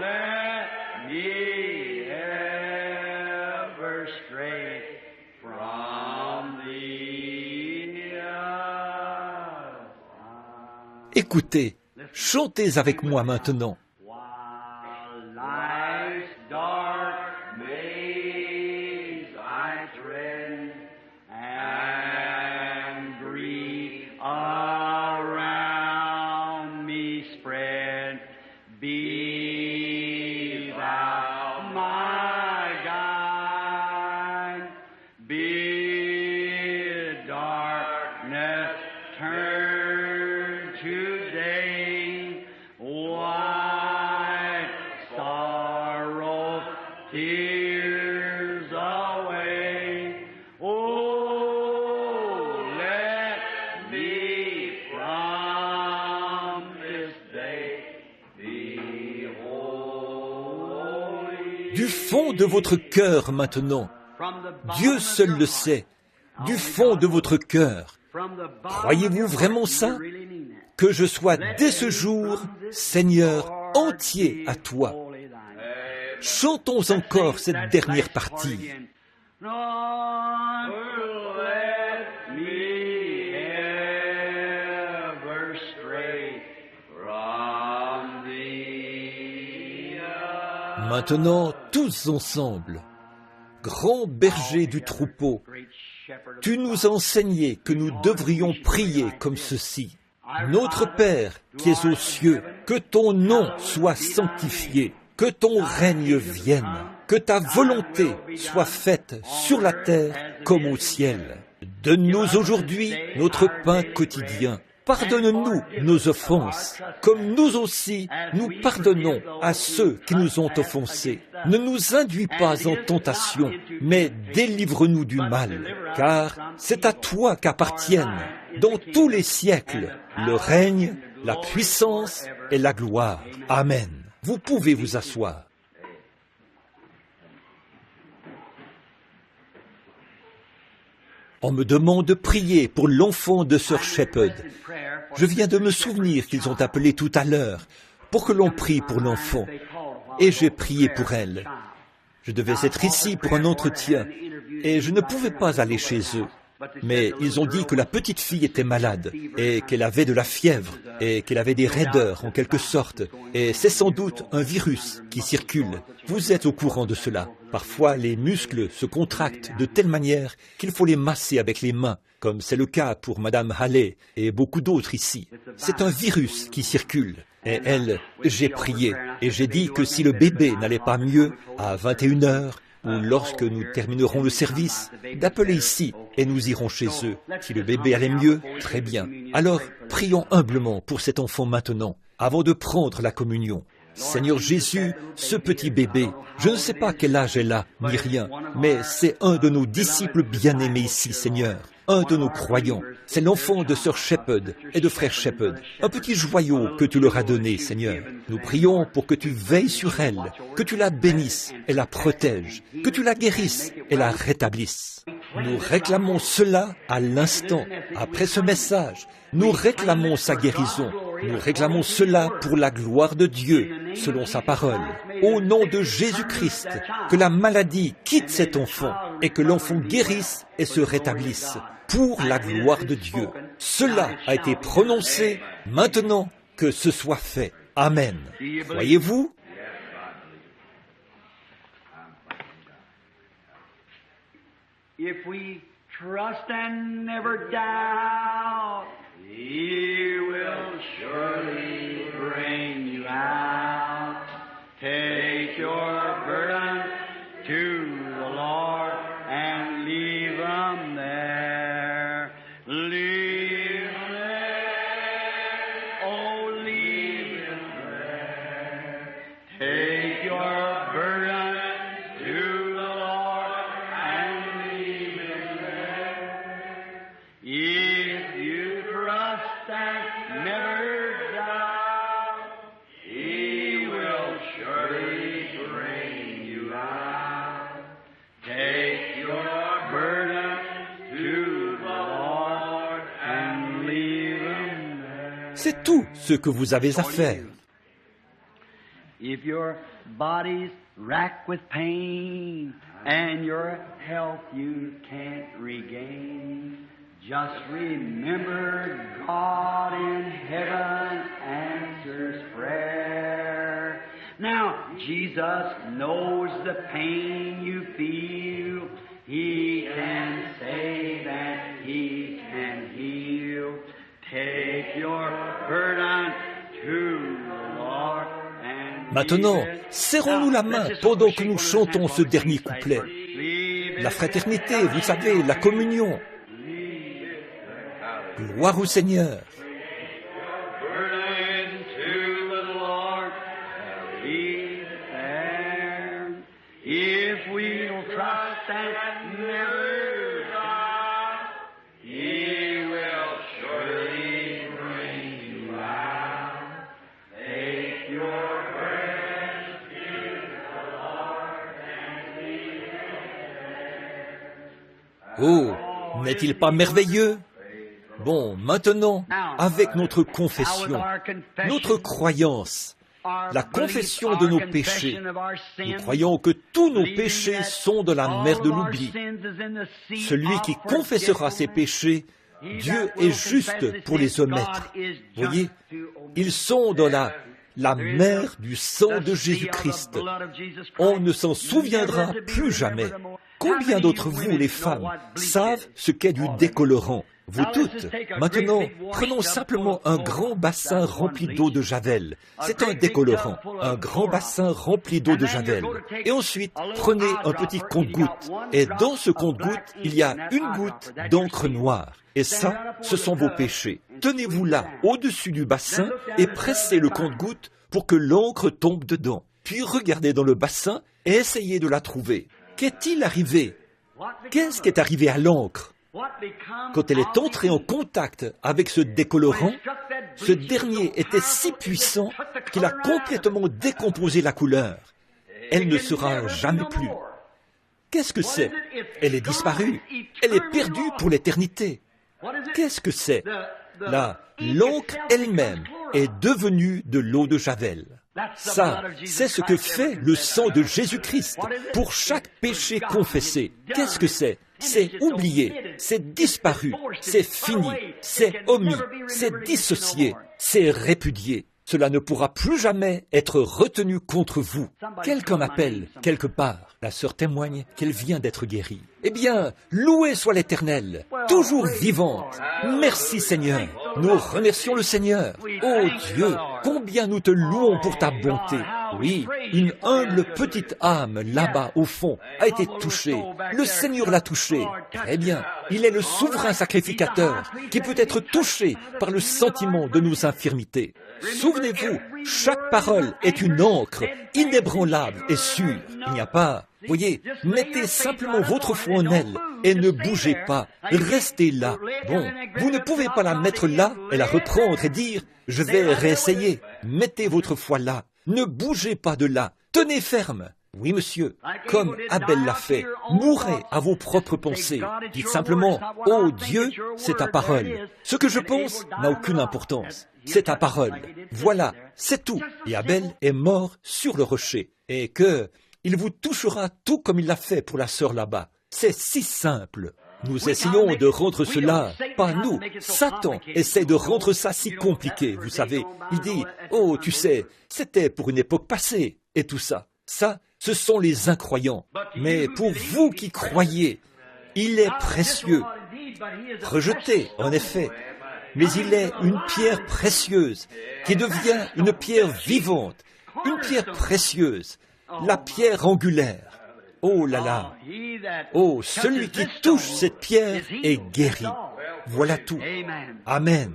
let me ever stray from thee. Écoutez, chantez avec moi maintenant. While life's dark maze I tread, and grief around me spread, be thou my guide, bid darkness turn to day, wipe sorrow, tears away. Oh, let me from this day be holy. Du fond de votre cœur maintenant, Dieu seul le sait, du fond de votre cœur, croyez-vous vraiment ça? Que je sois dès ce jour, Seigneur, entier à toi. Chantons encore cette dernière partie. Lord, let me ever stray from thee. Maintenant, tous ensemble, grand berger du troupeau, tu nous as enseigné que nous devrions prier comme ceci. Notre Père qui es aux cieux, que ton nom soit sanctifié, que ton règne vienne, que ta volonté soit faite sur la terre comme au ciel. Donne-nous aujourd'hui notre pain quotidien. Pardonne-nous nos offenses, comme nous aussi nous pardonnons à ceux qui nous ont offensés. Ne nous induis pas en tentation, mais délivre-nous du mal, car c'est à toi qu'appartiennent, dans tous les siècles, le règne, la puissance et la gloire. Amen. Vous pouvez vous asseoir. On me demande de prier pour l'enfant de Sœur Shepherd. Je viens de me souvenir qu'ils ont appelé tout à l'heure pour que l'on prie pour l'enfant. Et j'ai prié pour elle. Je devais être ici pour un entretien et je ne pouvais pas aller chez eux. Mais ils ont dit que la petite fille était malade et qu'elle avait de la fièvre et qu'elle avait des raideurs en quelque sorte. Et c'est sans doute un virus qui circule. Vous êtes au courant de cela. Parfois, les muscles se contractent de telle manière qu'il faut les masser avec les mains, comme c'est le cas pour Madame Halley et beaucoup d'autres ici. C'est un virus qui circule. Et j'ai prié et j'ai dit que si le bébé n'allait pas mieux à 21h, ou lorsque nous terminerons le service, d'appeler ici et nous irons chez eux. Si le bébé allait mieux, très bien. Alors, prions humblement pour cet enfant maintenant, avant de prendre la communion. Seigneur Jésus, ce petit bébé, je ne sais pas quel âge elle a, ni rien, mais c'est un de nos disciples bien-aimés ici, Seigneur. Un de nos croyants, c'est l'enfant de sœur Shepherd et de frère Shepherd, un petit joyau que tu leur as donné, Seigneur. Nous prions pour que tu veilles sur elle, que tu la bénisses et la protèges, que tu la guérisses et la rétablisses. Nous réclamons cela à l'instant, après ce message. Nous réclamons sa guérison. Nous réclamons cela pour la gloire de Dieu, selon sa parole. Au nom de Jésus-Christ, que la maladie quitte cet enfant et que l'enfant guérisse et se rétablisse, pour la gloire de Dieu. Cela a été prononcé, maintenant que ce soit fait. Amen. Croyez-vous? If we trust and never doubt, He will surely bring you out. Take your burden to the Lord and leave them there. Leave them there. Oh, leave them there. Take your burden to the Lord and leave them there. If you trust and never doubt, He will surely bring you out. Take your burden to the Lord and leave them there. C'est tout ce que vous avez à faire. If your body's racked with pain and your health you can't regain, just remember God in heaven answers prayer. Now, Jesus knows the pain you feel. He can save and He can heal. Take your burden to the Lord. Maintenant, serrons-nous la main pendant que nous chantons ce dernier couplet. La fraternité, vous savez, la communion. Gloire au Seigneur. Oh, n'est-il pas merveilleux? Bon, maintenant, avec notre confession, notre croyance, la confession de nos péchés, nous croyons que tous nos péchés sont de la mer de l'oubli. Celui qui confessera ses péchés, Dieu est juste pour les omettre. Voyez, ils sont dans la mer du sang de Jésus-Christ. On ne s'en souviendra plus jamais. Combien d'entre vous, les femmes, savent ce qu'est du décolorant? Vous toutes. Maintenant, prenons simplement un grand bassin rempli d'eau de Javel. C'est un décolorant, un grand bassin rempli d'eau de Javel. Et ensuite, prenez un petit compte-gouttes. Et dans ce compte-gouttes, il y a une goutte d'encre noire. Et ça, ce sont vos péchés. Tenez-vous là, au-dessus du bassin, et pressez le compte-gouttes pour que l'encre tombe dedans. Puis regardez dans le bassin et essayez de la trouver. Qu'est-il arrivé? Qu'est-ce qui est arrivé à l'encre? Quand elle est entrée en contact avec ce décolorant, ce dernier était si puissant qu'il a complètement décomposé la couleur. Elle ne sera jamais plus. Qu'est-ce que c'est? Elle est disparue. Elle est perdue pour l'éternité. Qu'est-ce que c'est? L'encre elle-même est devenue de l'eau de Javel. Ça, c'est ce que fait le sang de Jésus-Christ pour chaque péché confessé. Qu'est-ce que c'est? C'est oublié, c'est disparu, c'est fini, c'est omis, c'est dissocié, c'est répudié. Cela ne pourra plus jamais être retenu contre vous. Quelqu'un m'appelle, quelque part. La sœur témoigne qu'elle vient d'être guérie. Eh bien, loué soit l'Éternel, toujours vivante. Merci Seigneur. Nous remercions le Seigneur. Oh Dieu, combien nous te louons pour ta bonté. Oui, une humble petite âme, là-bas, au fond, a été touchée. Le Seigneur l'a touchée. Très bien, il est le souverain sacrificateur qui peut être touché par le sentiment de nos infirmités. Souvenez-vous, chaque parole est une encre inébranlable et sûre. Il n'y a pas... Voyez, mettez simplement votre foi en elle et ne bougez pas. Restez là. Bon, vous ne pouvez pas la mettre là et la reprendre et dire « Je vais réessayer ». Mettez votre foi là. Ne bougez pas de là. Tenez ferme. Oui, monsieur, comme Abel l'a fait, mourrez à vos propres pensées. Dites simplement « Oh Dieu, c'est ta parole. Ce que je pense n'a aucune importance. C'est ta parole. Voilà, c'est tout. » Et Abel est mort sur le rocher. Et que... il vous touchera tout comme il l'a fait pour la sœur là-bas. C'est si simple. Nous essayons de rendre cela, pas nous, Satan essaie de rendre ça si compliqué, vous savez. Il dit, oh, tu sais, c'était pour une époque passée, et tout ça. Ça, ce sont les incroyants. Mais pour vous qui croyez, il est précieux. Rejeté, en effet. Mais il est une pierre précieuse, qui devient une pierre vivante, une pierre précieuse. La pierre angulaire. Oh là là. Oh, celui qui touche cette pierre est guéri. Voilà tout. Amen.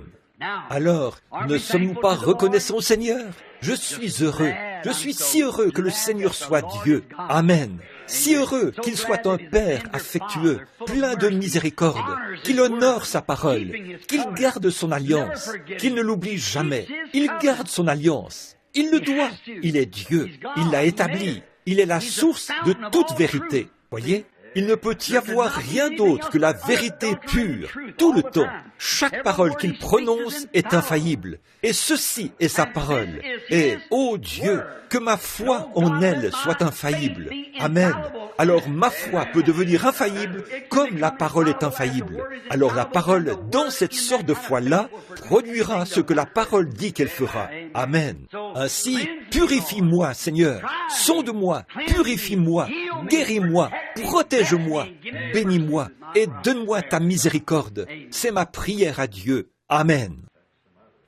Alors, ne sommes-nous pas reconnaissants au Seigneur? Je suis heureux. Je suis si heureux que le Seigneur soit Dieu. Amen. Si heureux qu'il soit un Père affectueux, plein de miséricorde, qu'il honore sa parole, qu'il garde son alliance, qu'il ne l'oublie jamais. Il garde son alliance. Il le doit. Il est Dieu. Il l'a établi. Il est la source de toute vérité. Voyez, il ne peut y avoir rien d'autre que la vérité pure, tout le temps. Chaque parole qu'il prononce est infaillible. Et ceci est sa parole. Et, ô Dieu, que ma foi en elle soit infaillible. Amen. Alors ma foi peut devenir infaillible comme la parole est infaillible. Alors la parole, dans cette sorte de foi-là, produira ce que la parole dit qu'elle fera. Amen. Ainsi, purifie-moi, Seigneur. Sonde-moi, purifie-moi, guéris-moi, protège-moi, bénis-moi et donne-moi ta miséricorde. C'est ma prière à Dieu. Amen.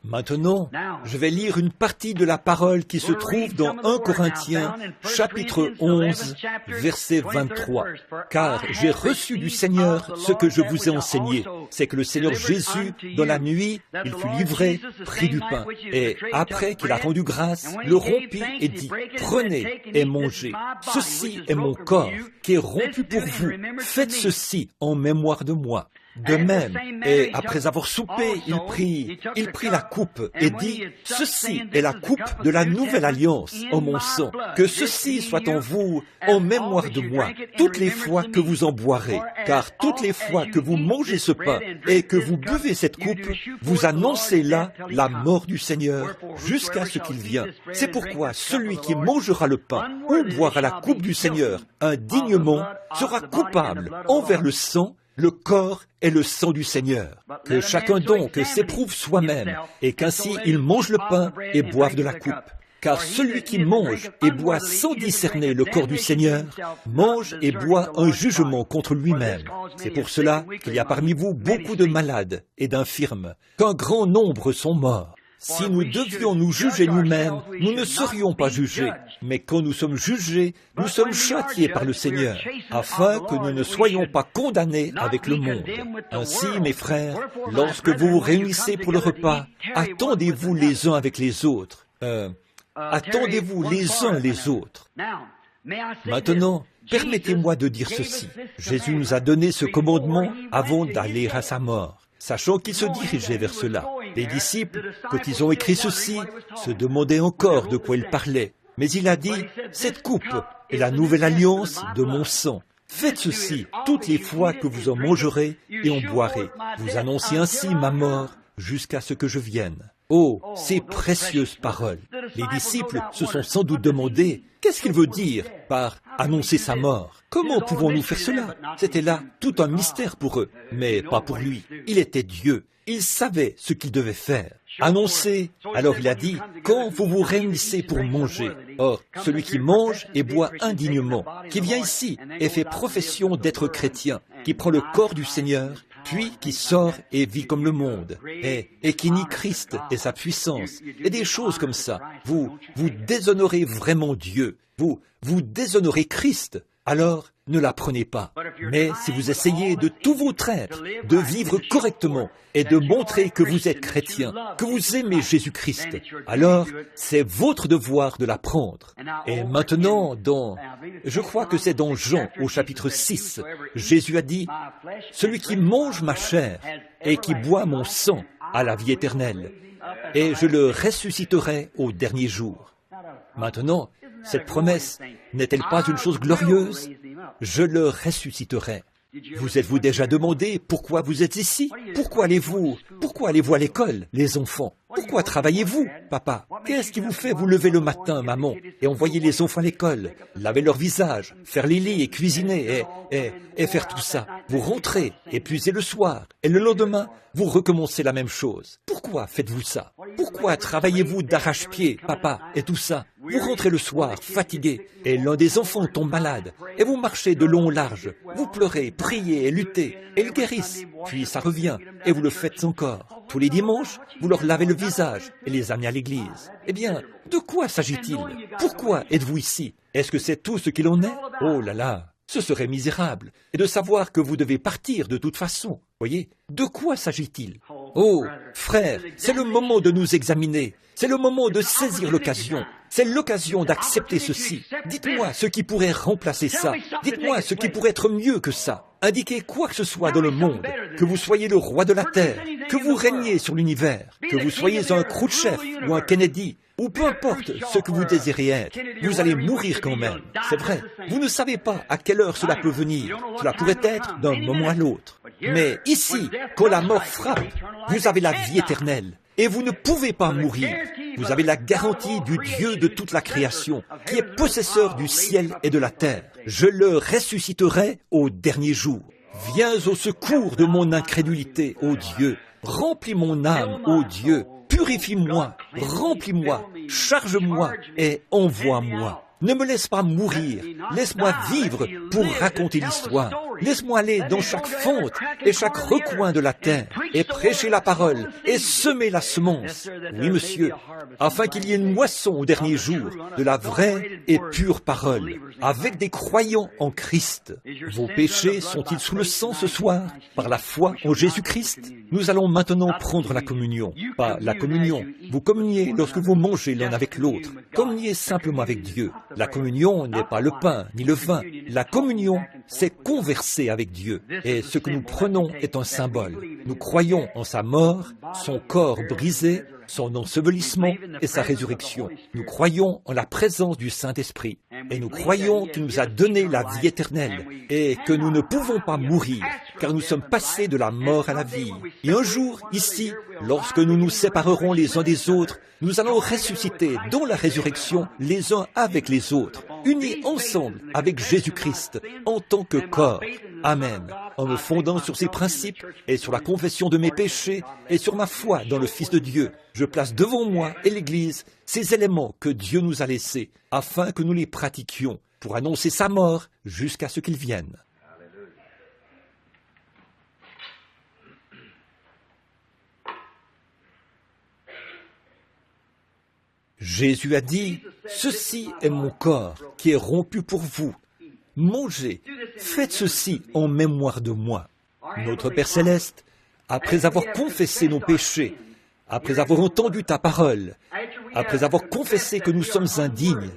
Maintenant, je vais lire une partie de la parole qui se trouve dans 1 Corinthiens, chapitre 11, verset 23. Car j'ai reçu du Seigneur ce que je vous ai enseigné. C'est que le Seigneur Jésus, dans la nuit, il fut livré, prit du pain. Et après qu'il a rendu grâce, le rompit et dit, prenez et mangez. Ceci est mon corps qui est rompu pour vous. Faites ceci en mémoire de moi. De même, et après avoir soupé, il prit la coupe et dit, « Ceci est la coupe de la nouvelle alliance en mon sang. Que ceci soit en vous en mémoire de moi, toutes les fois que vous en boirez. Car toutes les fois que vous mangez ce pain et que vous buvez cette coupe, vous annoncez là la mort du Seigneur jusqu'à ce qu'il vienne. C'est pourquoi celui qui mangera le pain ou boira la coupe du Seigneur indignement sera coupable envers le sang, le corps et le sang du Seigneur. Que chacun donc s'éprouve soi-même, et qu'ainsi il mange le pain et boive de la coupe. Car celui qui mange et boit sans discerner le corps du Seigneur, mange et boit un jugement contre lui-même. C'est pour cela qu'il y a parmi vous beaucoup de malades et d'infirmes, qu'un grand nombre sont morts. Si nous devions nous juger nous-mêmes, nous ne serions pas jugés. Mais quand nous sommes jugés, nous sommes châtiés par le Seigneur, afin que nous ne soyons pas condamnés avec le monde. Ainsi, mes frères, lorsque vous vous réunissez pour le repas, attendez-vous les uns avec les autres. Attendez-vous les uns les autres. Maintenant, permettez-moi de dire ceci. Jésus nous a donné ce commandement avant d'aller à sa mort, sachant qu'il se dirigeait vers cela. Les disciples, quand ils ont écrit ceci, se demandaient encore de quoi il parlait. Mais il a dit, « Cette coupe est la nouvelle alliance de mon sang. Faites ceci toutes les fois que vous en mangerez et en boirez. Vous annoncez ainsi ma mort jusqu'à ce que je vienne. » Oh, ces précieuses paroles. Les disciples se sont sans doute demandé, qu'est-ce qu'il veut dire par annoncer sa mort? Comment pouvons-nous faire cela? C'était là tout un mystère pour eux, mais pas pour lui. Il était Dieu. Il savait ce qu'il devait faire. Annoncer. Alors il a dit, quand vous vous réunissez pour manger. Or, celui qui mange et boit indignement, qui vient ici et fait profession d'être chrétien, qui prend le corps du Seigneur, puis qui sort et vit comme le monde, et qui nie Christ et sa puissance, et des choses comme ça. Vous déshonorez vraiment Dieu. Vous déshonorez Christ. Alors, ne la prenez pas. Mais si vous essayez de tout votre être, de vivre correctement et de montrer que vous êtes chrétien, que vous aimez Jésus-Christ, alors c'est votre devoir de la prendre. Et maintenant, je crois que c'est dans Jean au chapitre 6, Jésus a dit, « Celui qui mange ma chair et qui boit mon sang a la vie éternelle, et je le ressusciterai au dernier jour. » Maintenant, cette promesse n'est-elle pas une chose glorieuse? Je le ressusciterai. Vous êtes-vous déjà demandé pourquoi vous êtes ici? Pourquoi allez-vous à l'école, les enfants? Pourquoi travaillez-vous, papa? Qu'est-ce qui vous fait vous lever le matin, maman, et envoyer les enfants à l'école, laver leur visage, faire les lits et cuisiner, et faire tout ça? Vous rentrez, épuisez le soir, et le lendemain, vous recommencez la même chose. Pourquoi faites-vous ça? Pourquoi travaillez-vous d'arrache-pied, papa, et tout ça? Vous rentrez le soir, fatigué, et l'un des enfants tombe malade, et vous marchez de long en large. Vous pleurez, priez et luttez, et ils guérissent. Puis ça revient, et vous le faites encore. Tous les dimanches, vous leur lavez le visage et les amenez à l'église. Eh bien, de quoi s'agit-il? Pourquoi êtes-vous ici? Est-ce que c'est tout ce qu'il en est? Oh là là, ce serait misérable. Et de savoir que vous devez partir de toute façon. Voyez, de quoi s'agit-il? Oh, frère, c'est le moment de nous examiner. C'est le moment de saisir l'occasion. C'est l'occasion d'accepter ceci. Dites-moi ce qui pourrait remplacer ça. Dites-moi ce qui pourrait être mieux que ça. Indiquez quoi que ce soit dans le monde. Que vous soyez le roi de la terre, que vous régniez sur l'univers, que vous soyez un Khrouchtchev ou un Kennedy, ou peu importe ce que vous désirez être, vous allez mourir quand même. C'est vrai, vous ne savez pas à quelle heure cela peut venir. Cela pourrait être d'un moment à l'autre. Mais ici, quand la mort frappe, vous avez la vie éternelle. Et vous ne pouvez pas mourir. Vous avez la garantie du Dieu de toute la création, qui est possesseur du ciel et de la terre. Je le ressusciterai au dernier jour. Viens au secours de mon incrédulité, ô Dieu. Remplis mon âme, ô Dieu. Purifie-moi, remplis-moi, charge-moi et envoie-moi. Ne me laisse pas mourir, laisse-moi vivre pour raconter l'histoire. Laisse-moi aller dans chaque fente et chaque recoin de la terre et prêcher la parole et semer la semence. Oui, monsieur, afin qu'il y ait une moisson au dernier jour de la vraie et pure parole, avec des croyants en Christ. Vos péchés sont-ils sous le sang ce soir, par la foi en Jésus-Christ? Nous allons maintenant prendre la communion. Pas la communion. Vous communiez lorsque vous mangez l'un avec l'autre. Communiez simplement avec Dieu. La communion n'est pas le pain ni le vin. La communion, c'est converser avec Dieu. Et ce que nous prenons est un symbole. Nous croyons en sa mort, son corps brisé, son ensevelissement et sa résurrection. Nous croyons en la présence du Saint-Esprit. Et nous croyons qu'il nous a donné la vie éternelle et que nous ne pouvons pas mourir, car nous sommes passés de la mort à la vie. Et un jour, ici, lorsque nous nous séparerons les uns des autres, nous allons ressusciter dans la résurrection les uns avec les autres, unis ensemble avec Jésus-Christ en tant que corps. Amen. En me fondant sur ces principes et sur la confession de mes péchés et sur ma foi dans le Fils de Dieu, je place devant moi et l'Église ces éléments que Dieu nous a laissés afin que nous les pratiquions pour annoncer sa mort jusqu'à ce qu'il vienne. Jésus a dit, « Ceci est mon corps qui est rompu pour vous. Mangez, faites ceci en mémoire de moi. » Notre Père Céleste, après avoir confessé nos péchés, après avoir entendu ta parole, après avoir confessé que nous sommes indignes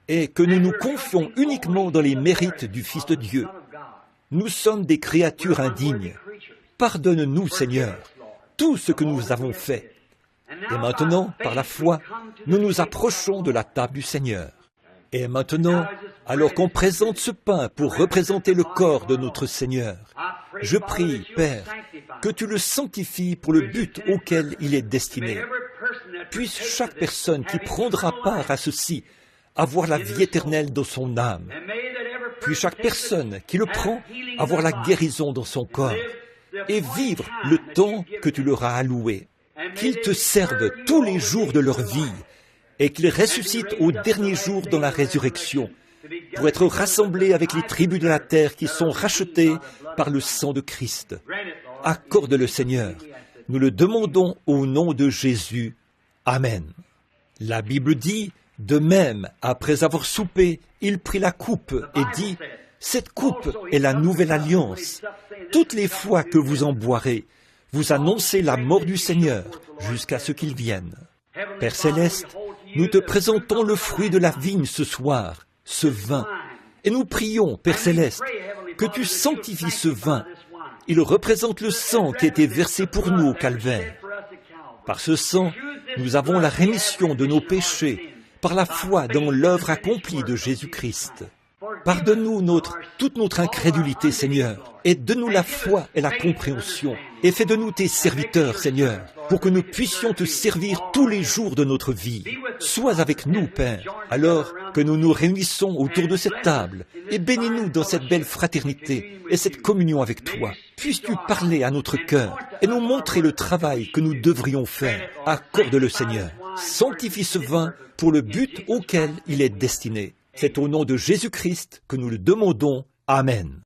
et que nous nous confions uniquement dans les mérites du Fils de Dieu, nous sommes des créatures indignes. Pardonne-nous, Seigneur, tout ce que nous avons fait. Et maintenant, par la foi, nous nous approchons de la table du Seigneur. Et maintenant, alors qu'on présente ce pain pour représenter le corps de notre Seigneur, je prie, Père, que tu le sanctifies pour le but auquel il est destiné. puisse chaque personne qui prendra part à ceci avoir la vie éternelle dans son âme. Puis chaque personne qui le prend avoir la guérison dans son corps et vivre le temps que tu leur as alloué. Qu'ils te servent tous les jours de leur vie et qu'ils ressuscitent au dernier jour dans la résurrection pour être rassemblés avec les tribus de la terre qui sont rachetées par le sang de Christ. Accorde-le, Seigneur. Nous le demandons au nom de Jésus. Amen. La Bible dit, de même, après avoir soupé, il prit la coupe et dit, « Cette coupe est la nouvelle alliance. Toutes les fois que vous en boirez, vous annoncez la mort du Seigneur jusqu'à ce qu'il vienne. » Père Céleste, nous te présentons le fruit de la vigne ce soir, ce vin. Et nous prions, Père Céleste, que tu sanctifies ce vin. Il représente le sang qui a été versé pour nous au calvaire. Par ce sang, nous avons la rémission de nos péchés par la foi dans l'œuvre accomplie de Jésus-Christ. Pardonne-nous toute notre incrédulité, Seigneur, et donne-nous la foi et la compréhension, et fais de nous tes serviteurs, Seigneur, pour que nous puissions te servir tous les jours de notre vie. Sois avec nous, Père, alors que nous nous réunissons autour de cette table, et bénis-nous dans cette belle fraternité et cette communion avec toi. Puisses-tu parler à notre cœur et nous montrer le travail que nous devrions faire. Accorde-le, Seigneur. Sanctifie ce vin pour le but auquel il est destiné. C'est au nom de Jésus-Christ que nous le demandons. Amen.